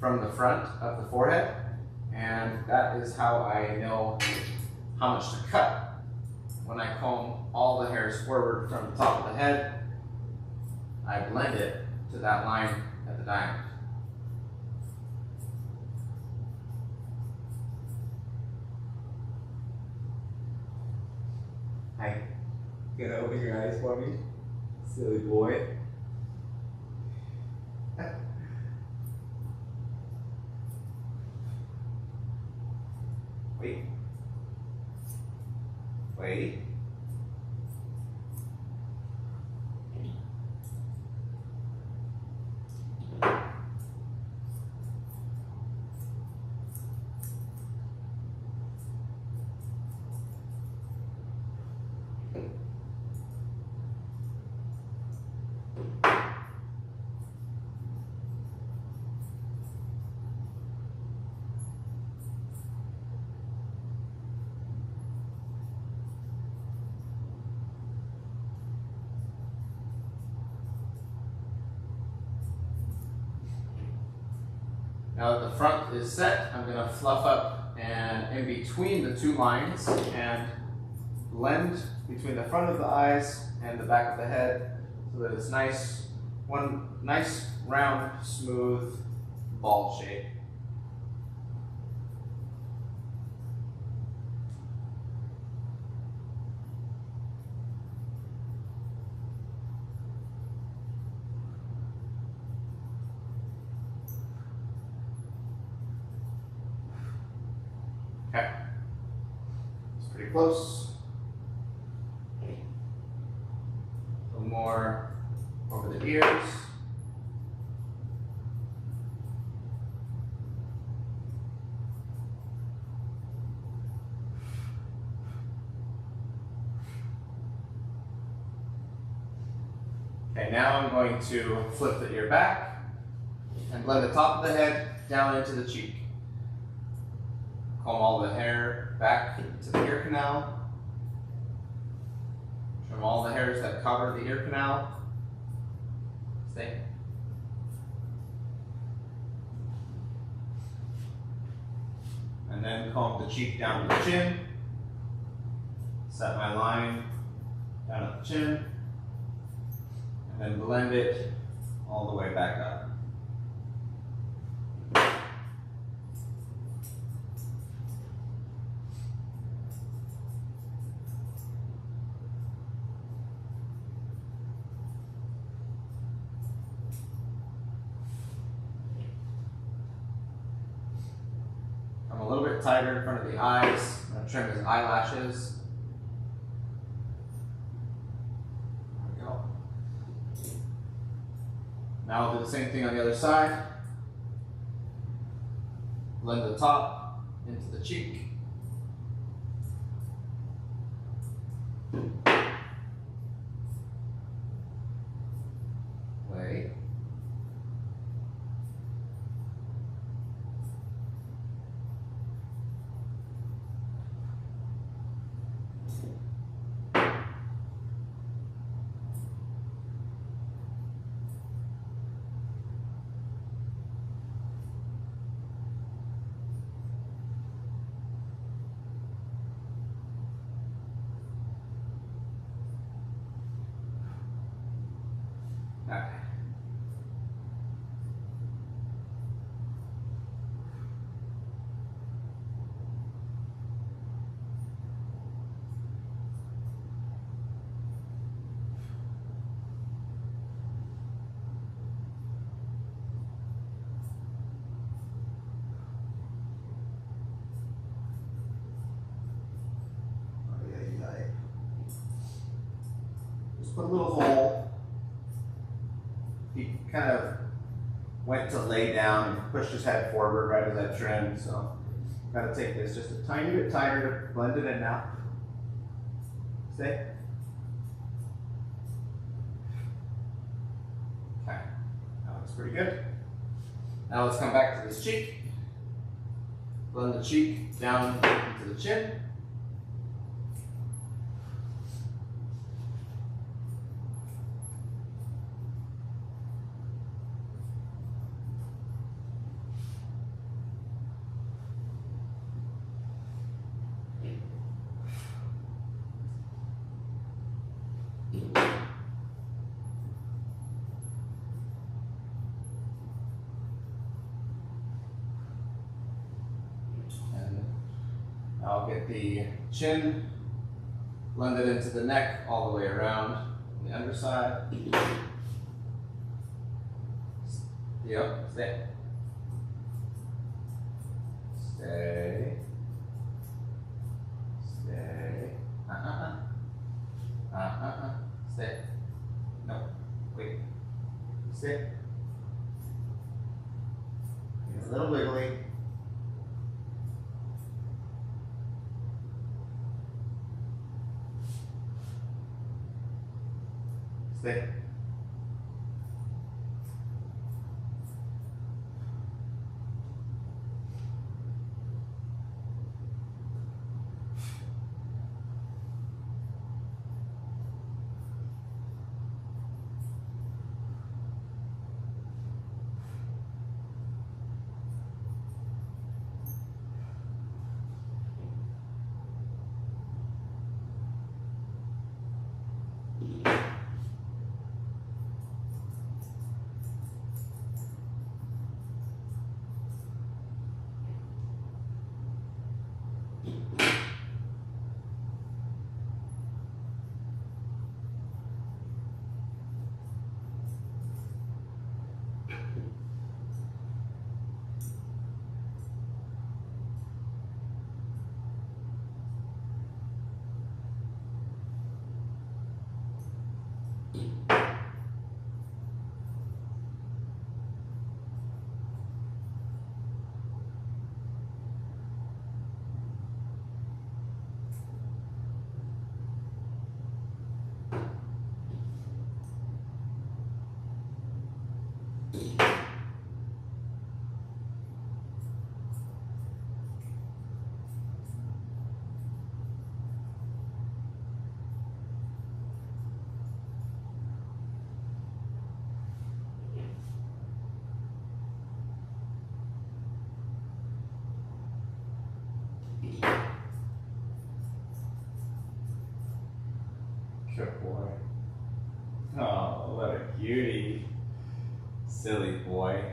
from the front of the forehead, and that is how I know how much to cut. When I comb all the hairs forward from the top of the head, I blend it to that line at the diamond. Hi. Gonna open your eyes for me? Silly boy. Wait. Wait. Now that the front is set, I'm going to fluff up and in between the two lines and blend between the front of the eyes and the back of the head so that it's nice, one nice round, smooth ball shape. Okay, it's pretty close. A little more over the ears. Okay, now I'm going to flip the ear back and blend the top of the head down into the cheek. Comb all the hair back to the ear canal. Trim all the hairs that cover the ear canal. Stay. And then comb the cheek down to the chin. Set my line down at the chin. And then blend it all the way back up. I'm a little bit tighter in front of the eyes. I'm going to trim his eyelashes. There we go. Now I'll do the same thing on the other side. Blend the top into the cheek. Wait. Okay. Just put a little hole. He kind of went to lay down and pushed his head forward right as I trimmed, so gotta take this just a tiny bit tighter to blend it in now. Stay. Okay, that looks pretty good. Now let's come back to this cheek. Blend the cheek down into the chin. I'll get the chin blended into the neck all the way around on the underside. Yep, stay. Stay. Stay. Stay. No, wait. Stay. Get a little wiggly. Stay. Good boy. Oh, what a cutie. Silly boy.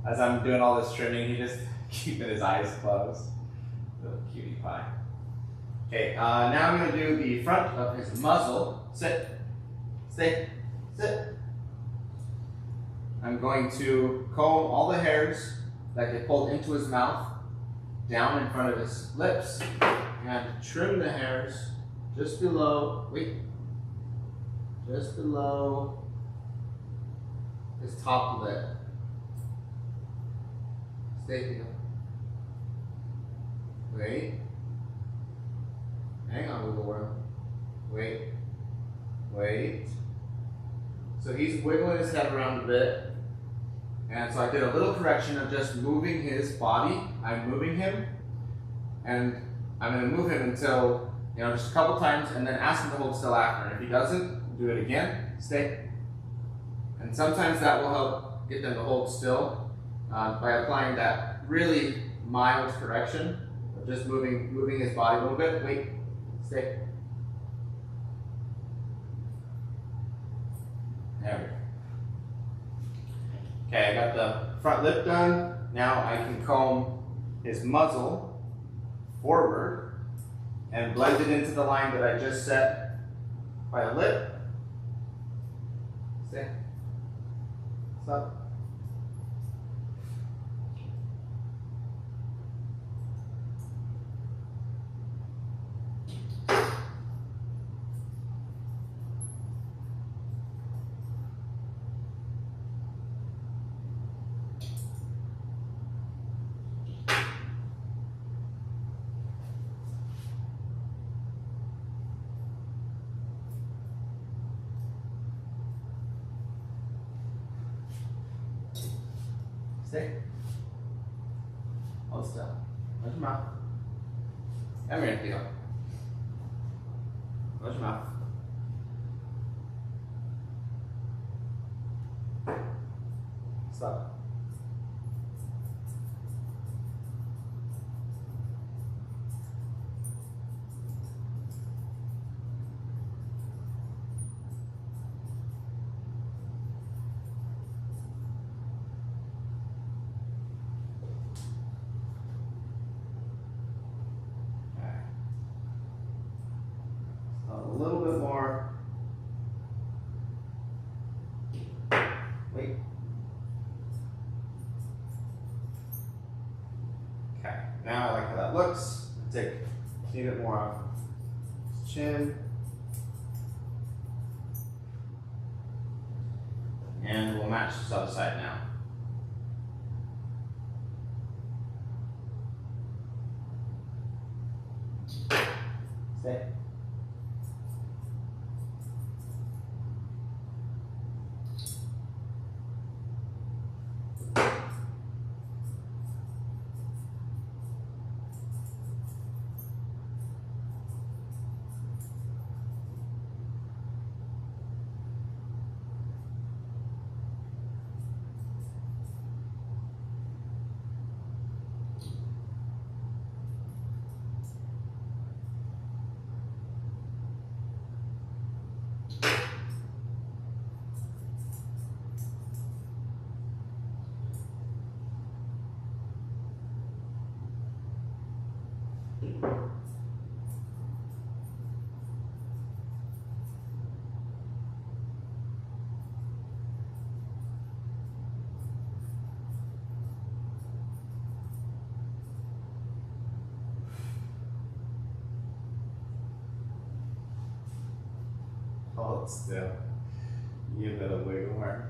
As I'm doing all this trimming, he just keeping his eyes closed. Little cutie pie. Okay, now I'm going to do the front of his muzzle. Sit. Stay. Sit. I'm going to comb all the hairs that get pulled into his mouth down in front of his lips and trim the hairs just below, just below his top lip. Stay here. Wait. Hang on, wiggle worm. Wait. Wait. So he's wiggling his head around a bit. And so I did a little correction of just moving his body. I'm moving him. And I'm going to move him until, just a couple times and then ask him to hold still after. And if he doesn't, do it again. Stay. And sometimes that will help get them to hold still by applying that really mild correction of just moving his body a little bit. Wait. Stay. There we go. Okay, I got the front lip done. Now I can comb his muzzle forward and blend it into the line that I just set by the lip. Stay. Stop. Stay. Hold still. Close your mouth. Come here, Theo. Close your mouth. Stop. A little bit more. Wait. Okay, now I like how that looks. Take a bit more off his chin. And we'll match this other side now. Stay. Hold still. Give it a wiggle more.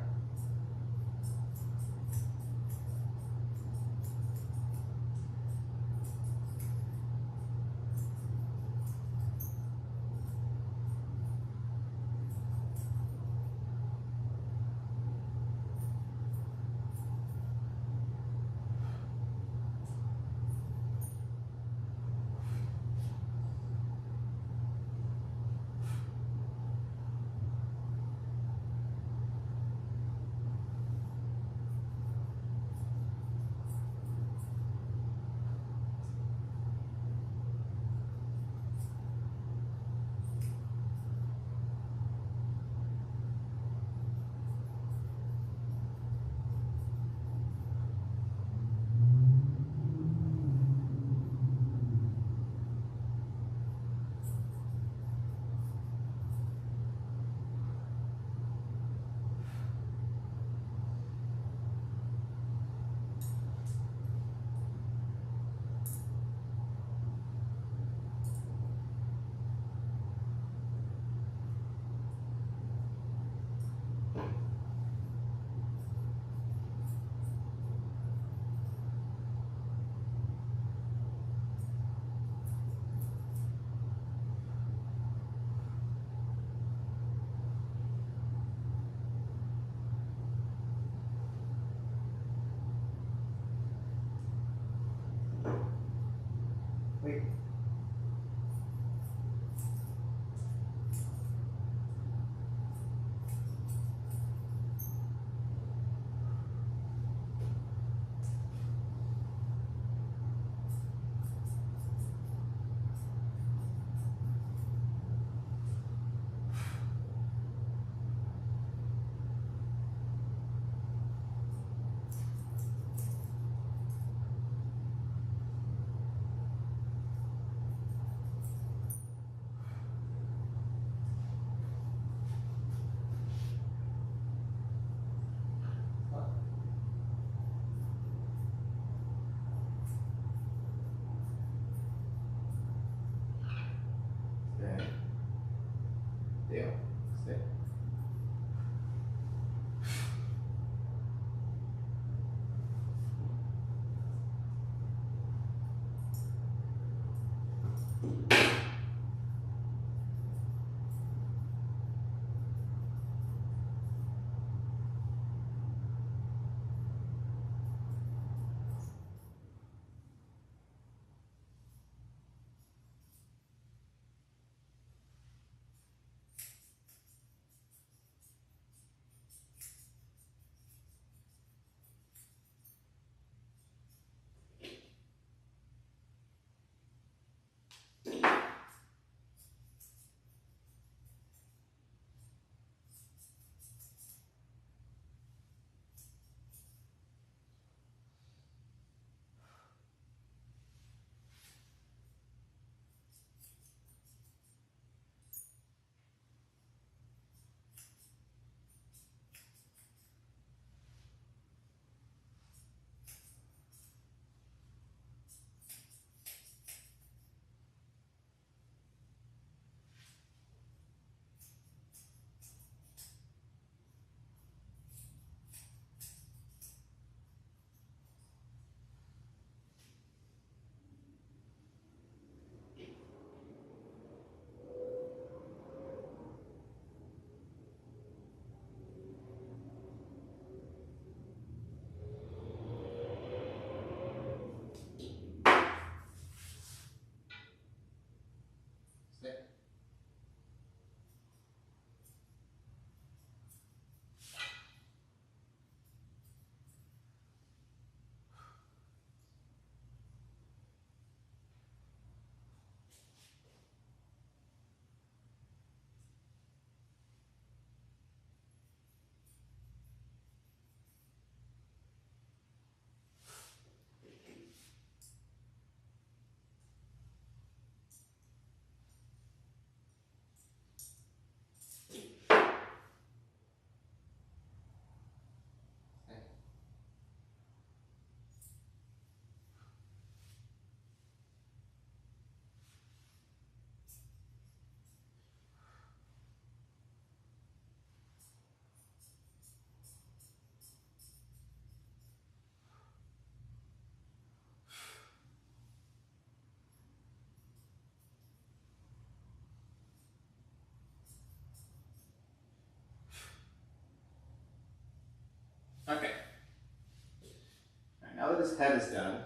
his head is done.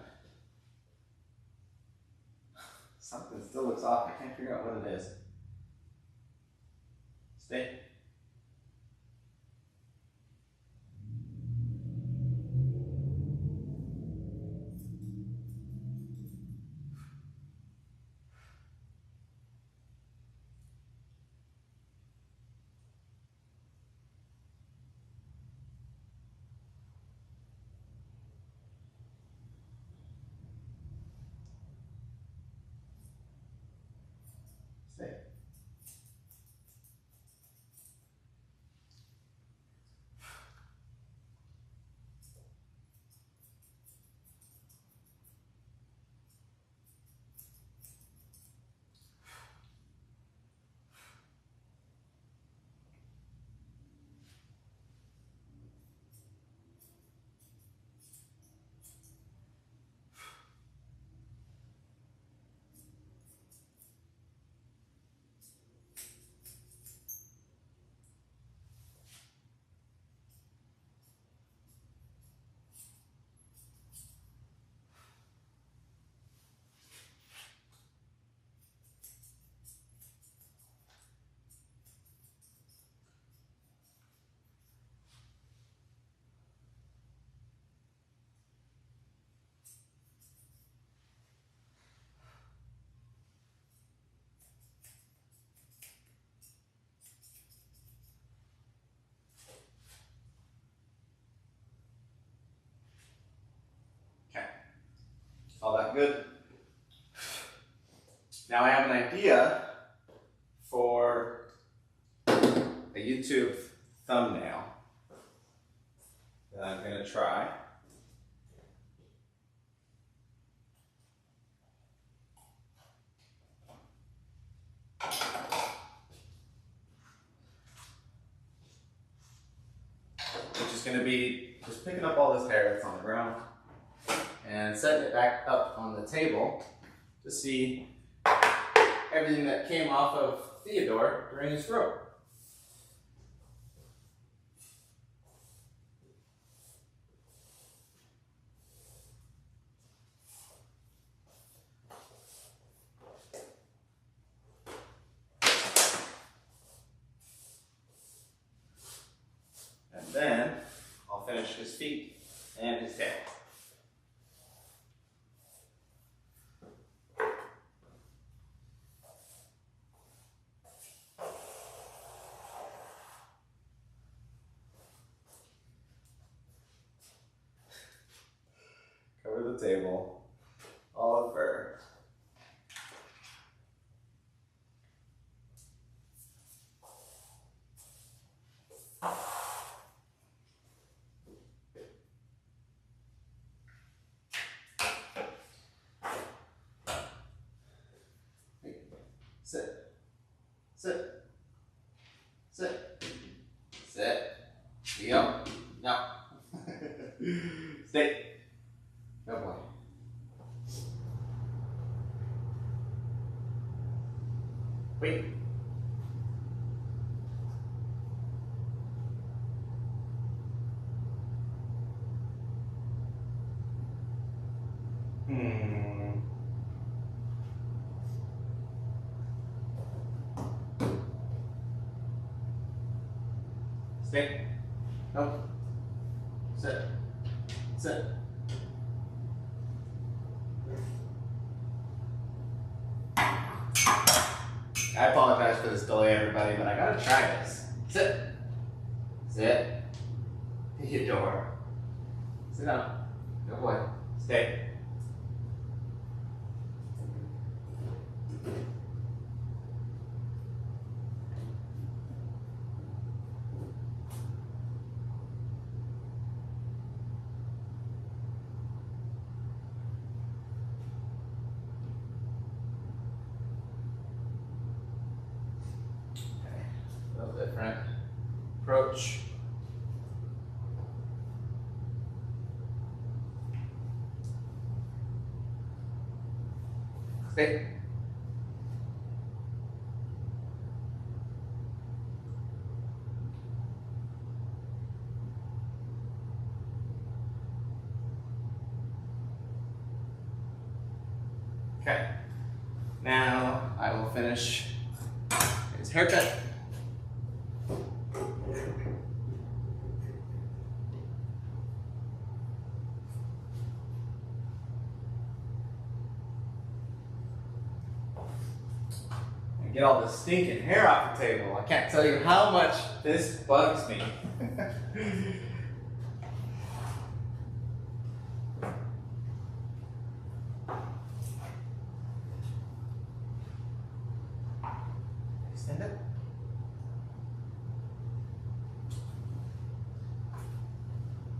Something still looks off. I can't figure out what it is. Stay. Stay. Okay. All that good? Now I have an idea for a YouTube thumbnail that I'm going to try. Which is going to be just picking up all this hair that's on the ground and setting it back up on the table to see everything that came off of Theodore during his growth. And then I'll finish his feet and his tail. Cover the table, all of fur. Sit, sit, sit, sit, yep, no, stay, no boy. Wait. Stay. No. Sit. Sit. I apologize for this delay, everybody, but I gotta try this. Sit. Sit. Theodore. Sit down. Good boy. Stay. A little different approach. Stay. Okay. Now I will finish his haircut. And get all the stinking hair off the table. I can't tell you how much this bugs me. Extend it.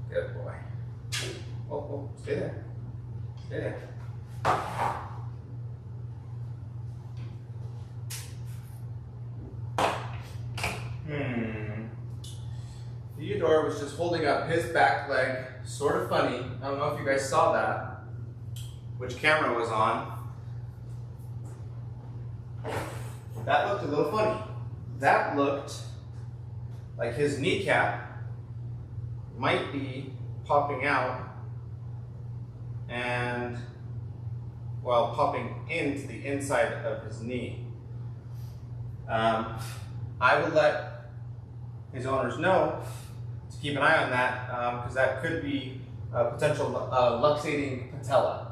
Good boy. Oh, stay there. Stay there. Theodore was just holding up his back leg, sort of funny. I don't know if you guys saw that, which camera was on. That looked a little funny. That looked like his kneecap might be popping out and, well, popping into the inside of his knee. I would let his owners know to keep an eye on that because that could be a potential luxating patella.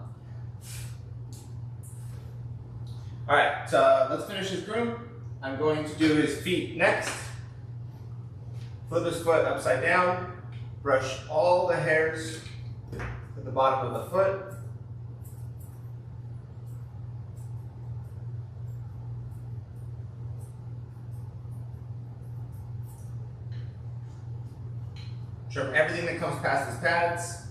All right, let's finish his groom. I'm going to do his feet next. Flip his foot upside down, brush all the hairs at the bottom of the foot. Trim everything that comes past his pads.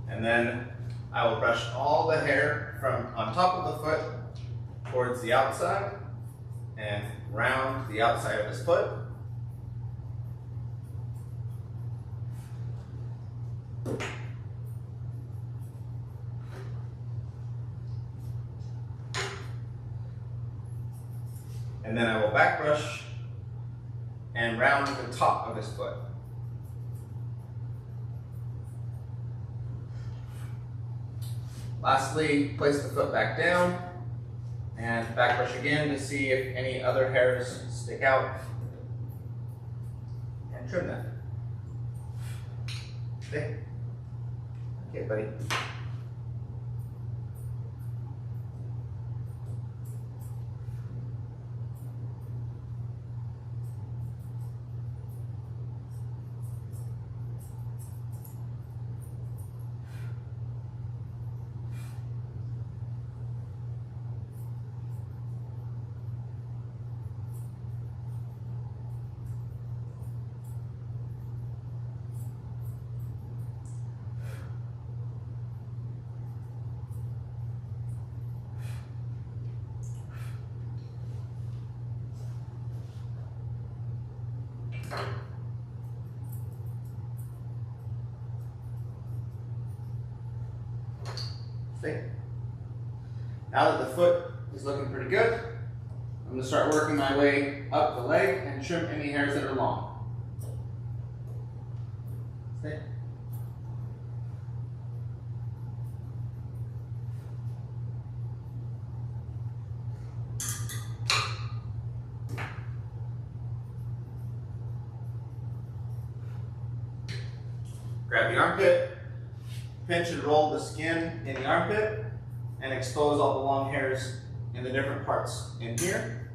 And then I will brush all the hair from on top of the foot towards the outside and round the outside of his foot. And then I will back brush and round the top of his foot. Lastly, place the foot back down and back brush again to see if any other hairs stick out and trim them. Okay, buddy. Now that the foot is looking pretty good, I'm going to start working my way up the leg and trim any hairs that are long. Stay. Grab the armpit, pinch and roll the skin in the armpit, and expose all the long hairs in the different parts in here.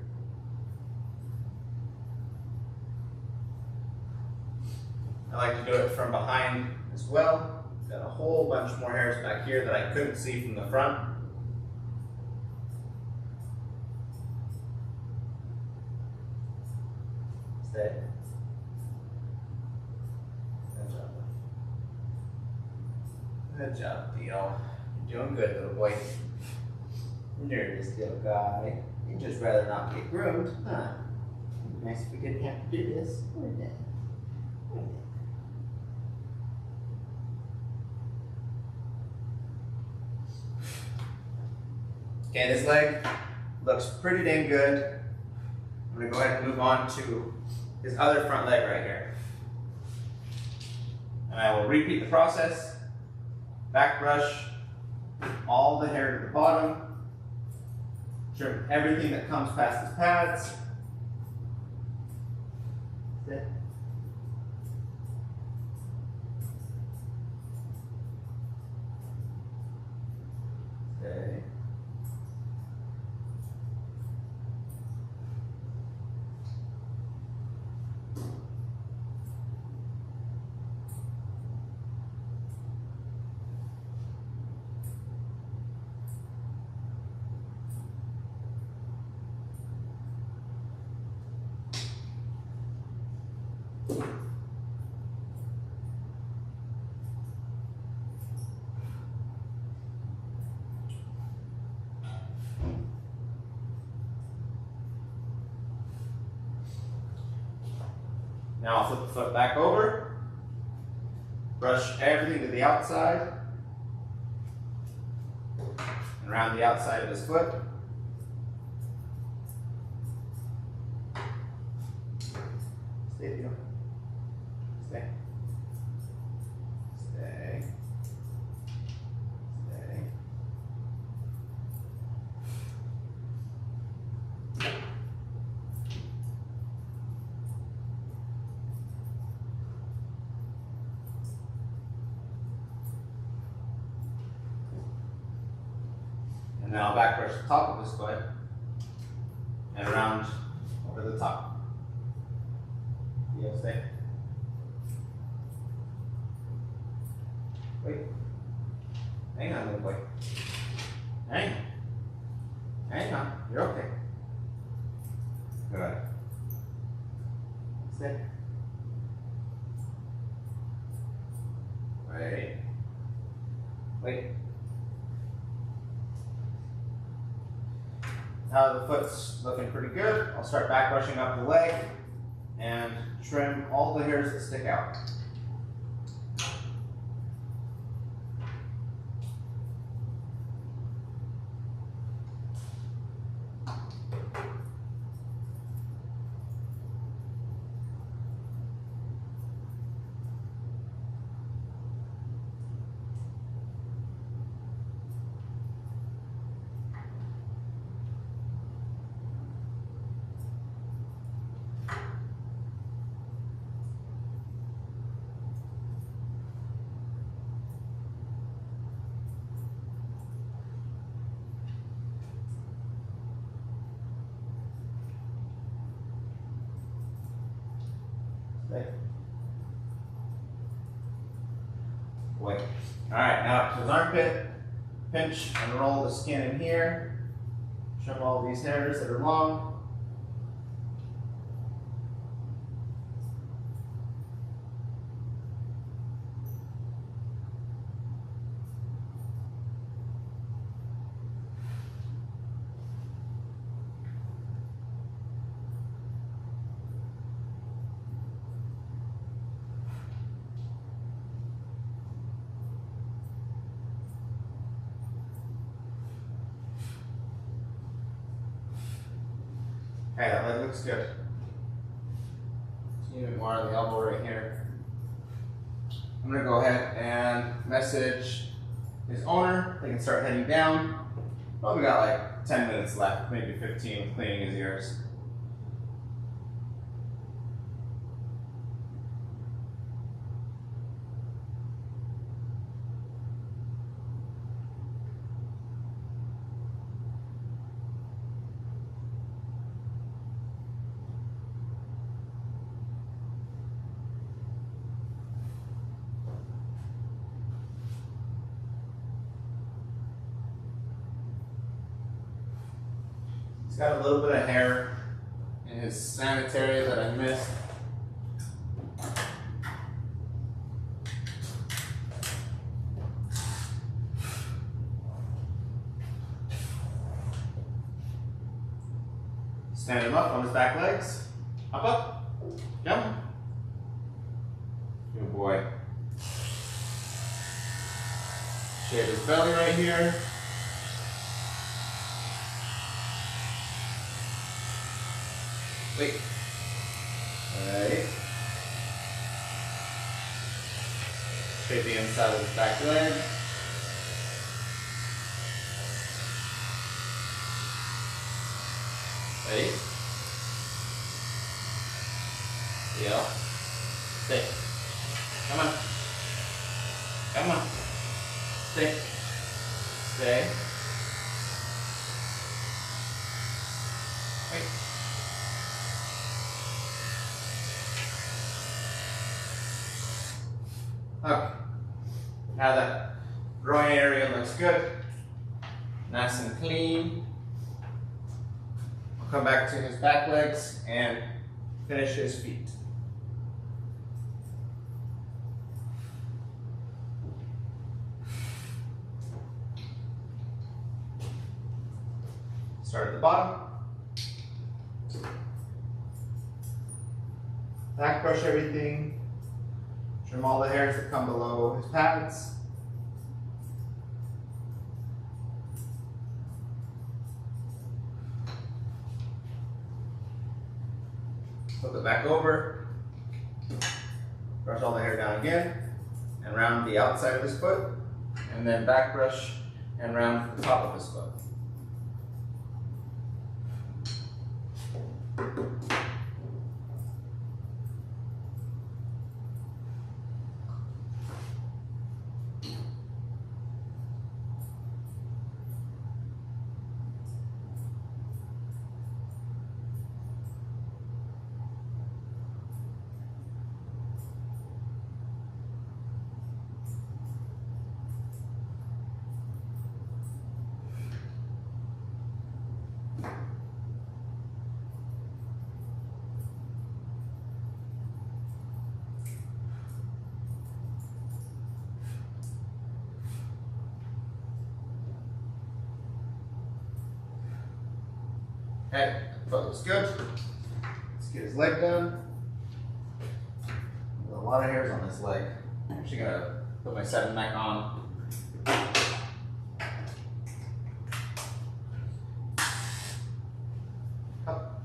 I like to do it from behind as well. Got a whole bunch more hairs back here that I couldn't see from the front. Stay. Good job. Good job, Theo. You're doing good, little boy. Nervous little guy. You'd just rather not get groomed, huh? Nice if we didn't have to do this. Okay, this leg looks pretty dang good. I'm gonna go ahead and move on to his other front leg right here. And I will repeat the process. Back brush all the hair to the bottom. Trim everything that comes past his pads. Sit. Stay. Now I'll flip the foot back over, brush everything to the outside, and around the outside of his foot. Stay, Theo. Stay. Stay. Stay. And then I'll back brush the top of his foot and around over the top. Yeah, stay. Wait. Hang on, little boy. Hang on. Hang on. You're okay. Good. Stay. Wait. Wait. Now the foot's looking pretty good. I'll start back brushing up the leg and trim all the hairs that stick out. Wait. Alright, now to his armpit, pinch and roll the skin in here. Trim all these hairs that are long. Okay, that leg looks good. Even more of the elbow right here. I'm going to go ahead and message his owner. They can start heading down. Probably got like 10 minutes left, maybe 15 with cleaning his ears. He's got a little bit of hair in his sanitary that I missed. Stand him up on his back legs. Hop up. Jump. Good boy. Shave his belly right here. Wait. Right. Shave the inside of his back leg. Ready? Yeah. Stay. Come on. Come on. Stay. Stay. Wait. Okay. Now that groin area looks good, nice and clean. I'll come back to his back legs and finish his feet. Start at the bottom. Back brush everything. Trim all the hairs that come below his pads. Flip it back over. Brush all the hair down again. And round the outside of his foot. And then back brush and round the top of his foot. Okay, foot looks good. Let's get his leg done. There's a lot of hairs on this leg. I'm actually gonna put my 7 back on. Up.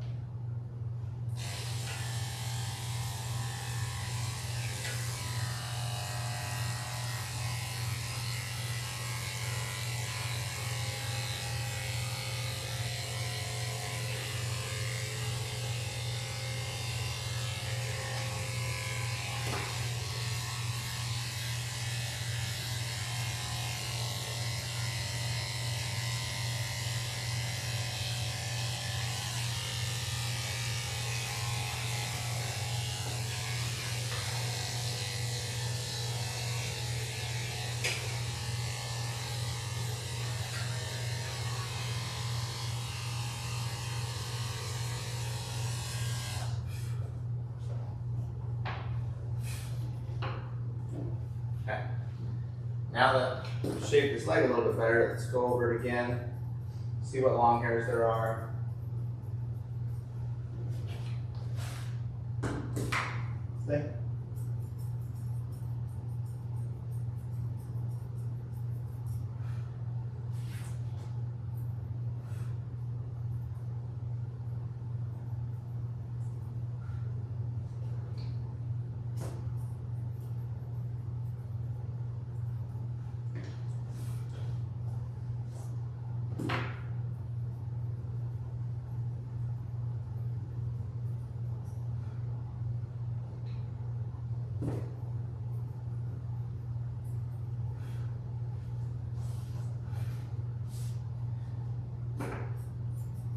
Okay. Now that we've shaped his leg a little bit better, let's go over it again. See what long hairs there are. Stay.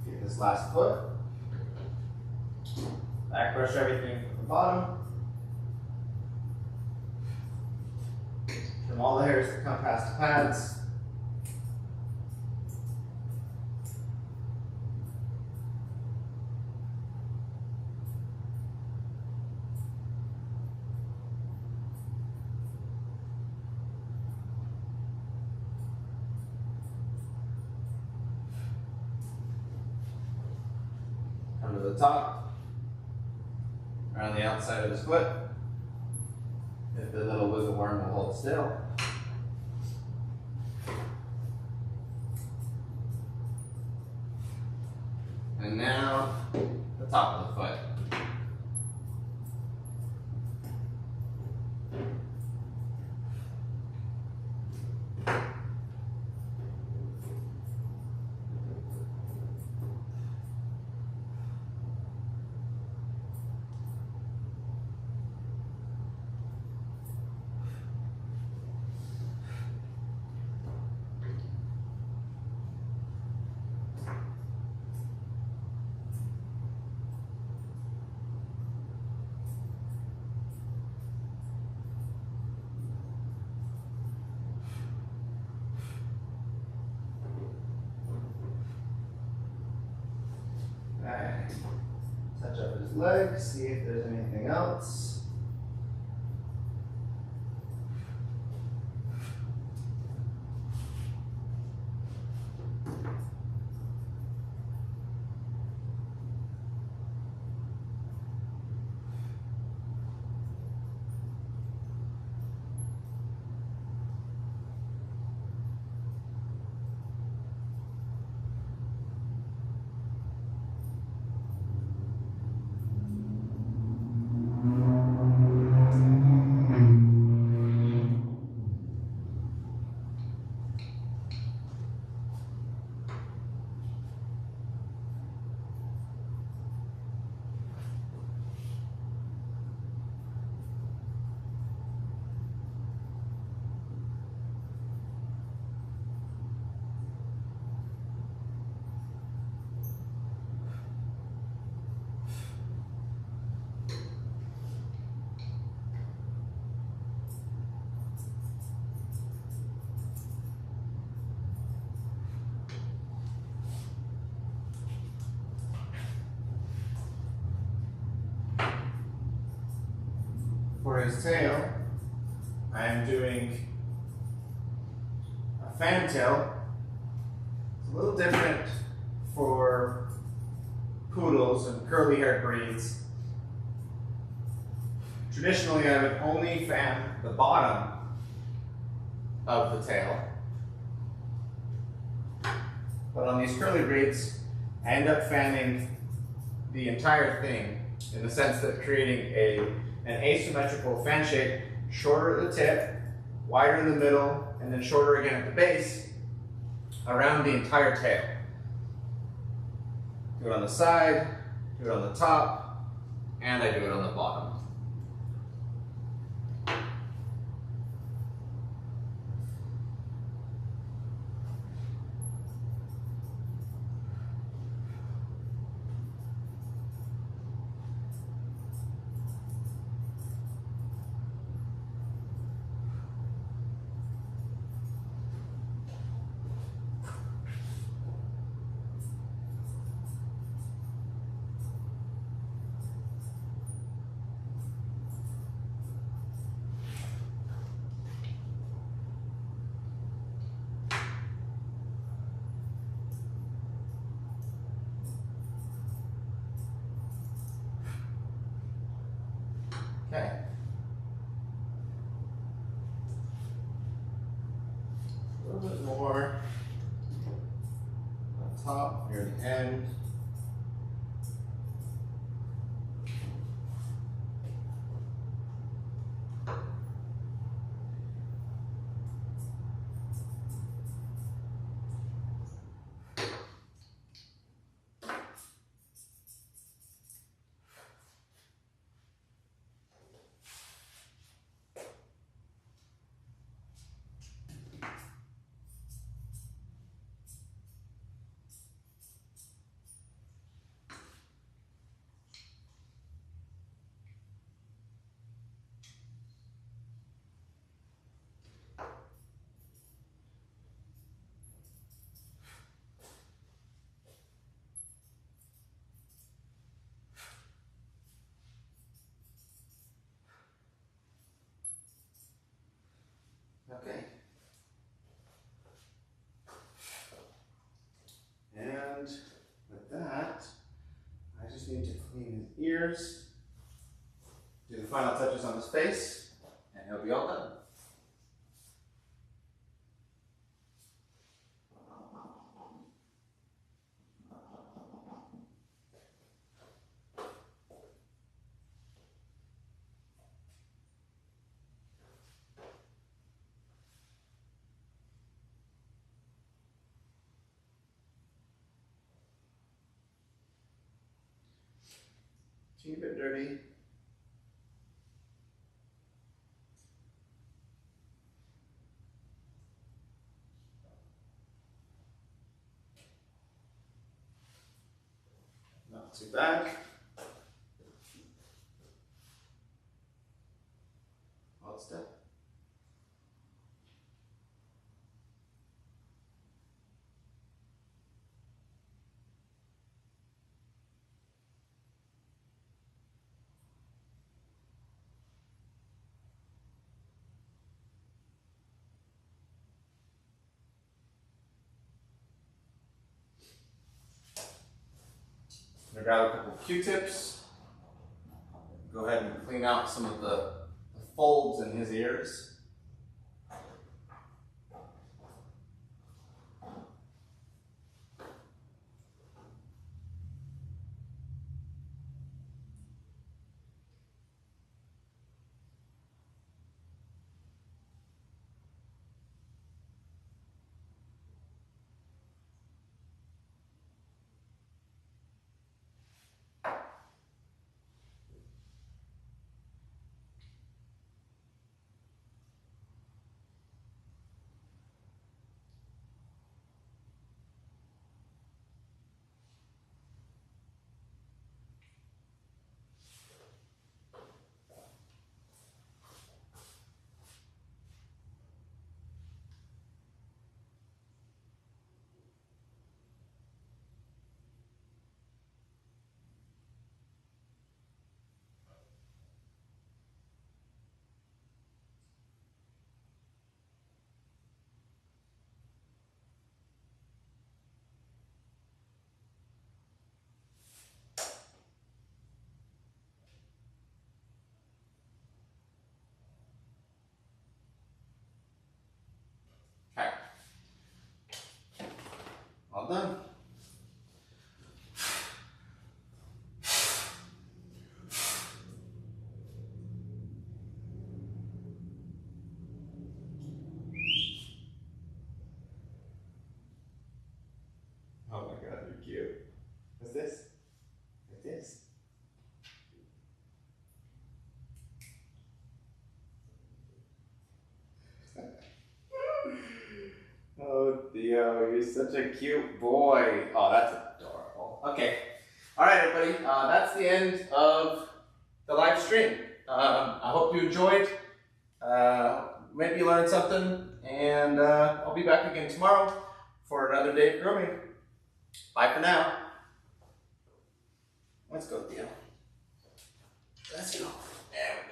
Get this last foot. Back brush everything from the bottom. Trim all the hairs that come past the pads. Come to the top. around the outside of his foot. If the little wiggle worm will hold still. And now the top of the foot. Alright, touch up his legs, see if there's anything else. For his tail, I am doing a fantail. It's a little different for poodles and curly haired breeds. Traditionally, I would only fan the bottom of the tail. But on these curly breeds, I end up fanning the entire thing in the sense that creating an asymmetrical fan shape, shorter at the tip, wider in the middle, and then shorter again at the base, around the entire tail. Do it on the side, do it on the top, and I do it on the bottom. Okay. A little bit more on top, near the end. Okay. And with that, I just need to clean his ears. Do the final touches on his face, and he'll be all done. Teeny bit dirty. Not too bad. Odd step. I'm gonna grab a couple of Q-tips. Go ahead and clean out some of the folds in his ears. Okay. All done. Oh my God, you're cute. What's this? What's this? Oh, Theo, you're such a cute boy. Oh, that's adorable. Okay. All right, everybody. That's the end of the live stream. I hope you enjoyed. Maybe you learned something. And I'll be back again tomorrow for another day of grooming. Bye for now. Let's go, Theo. Let's go. There we go.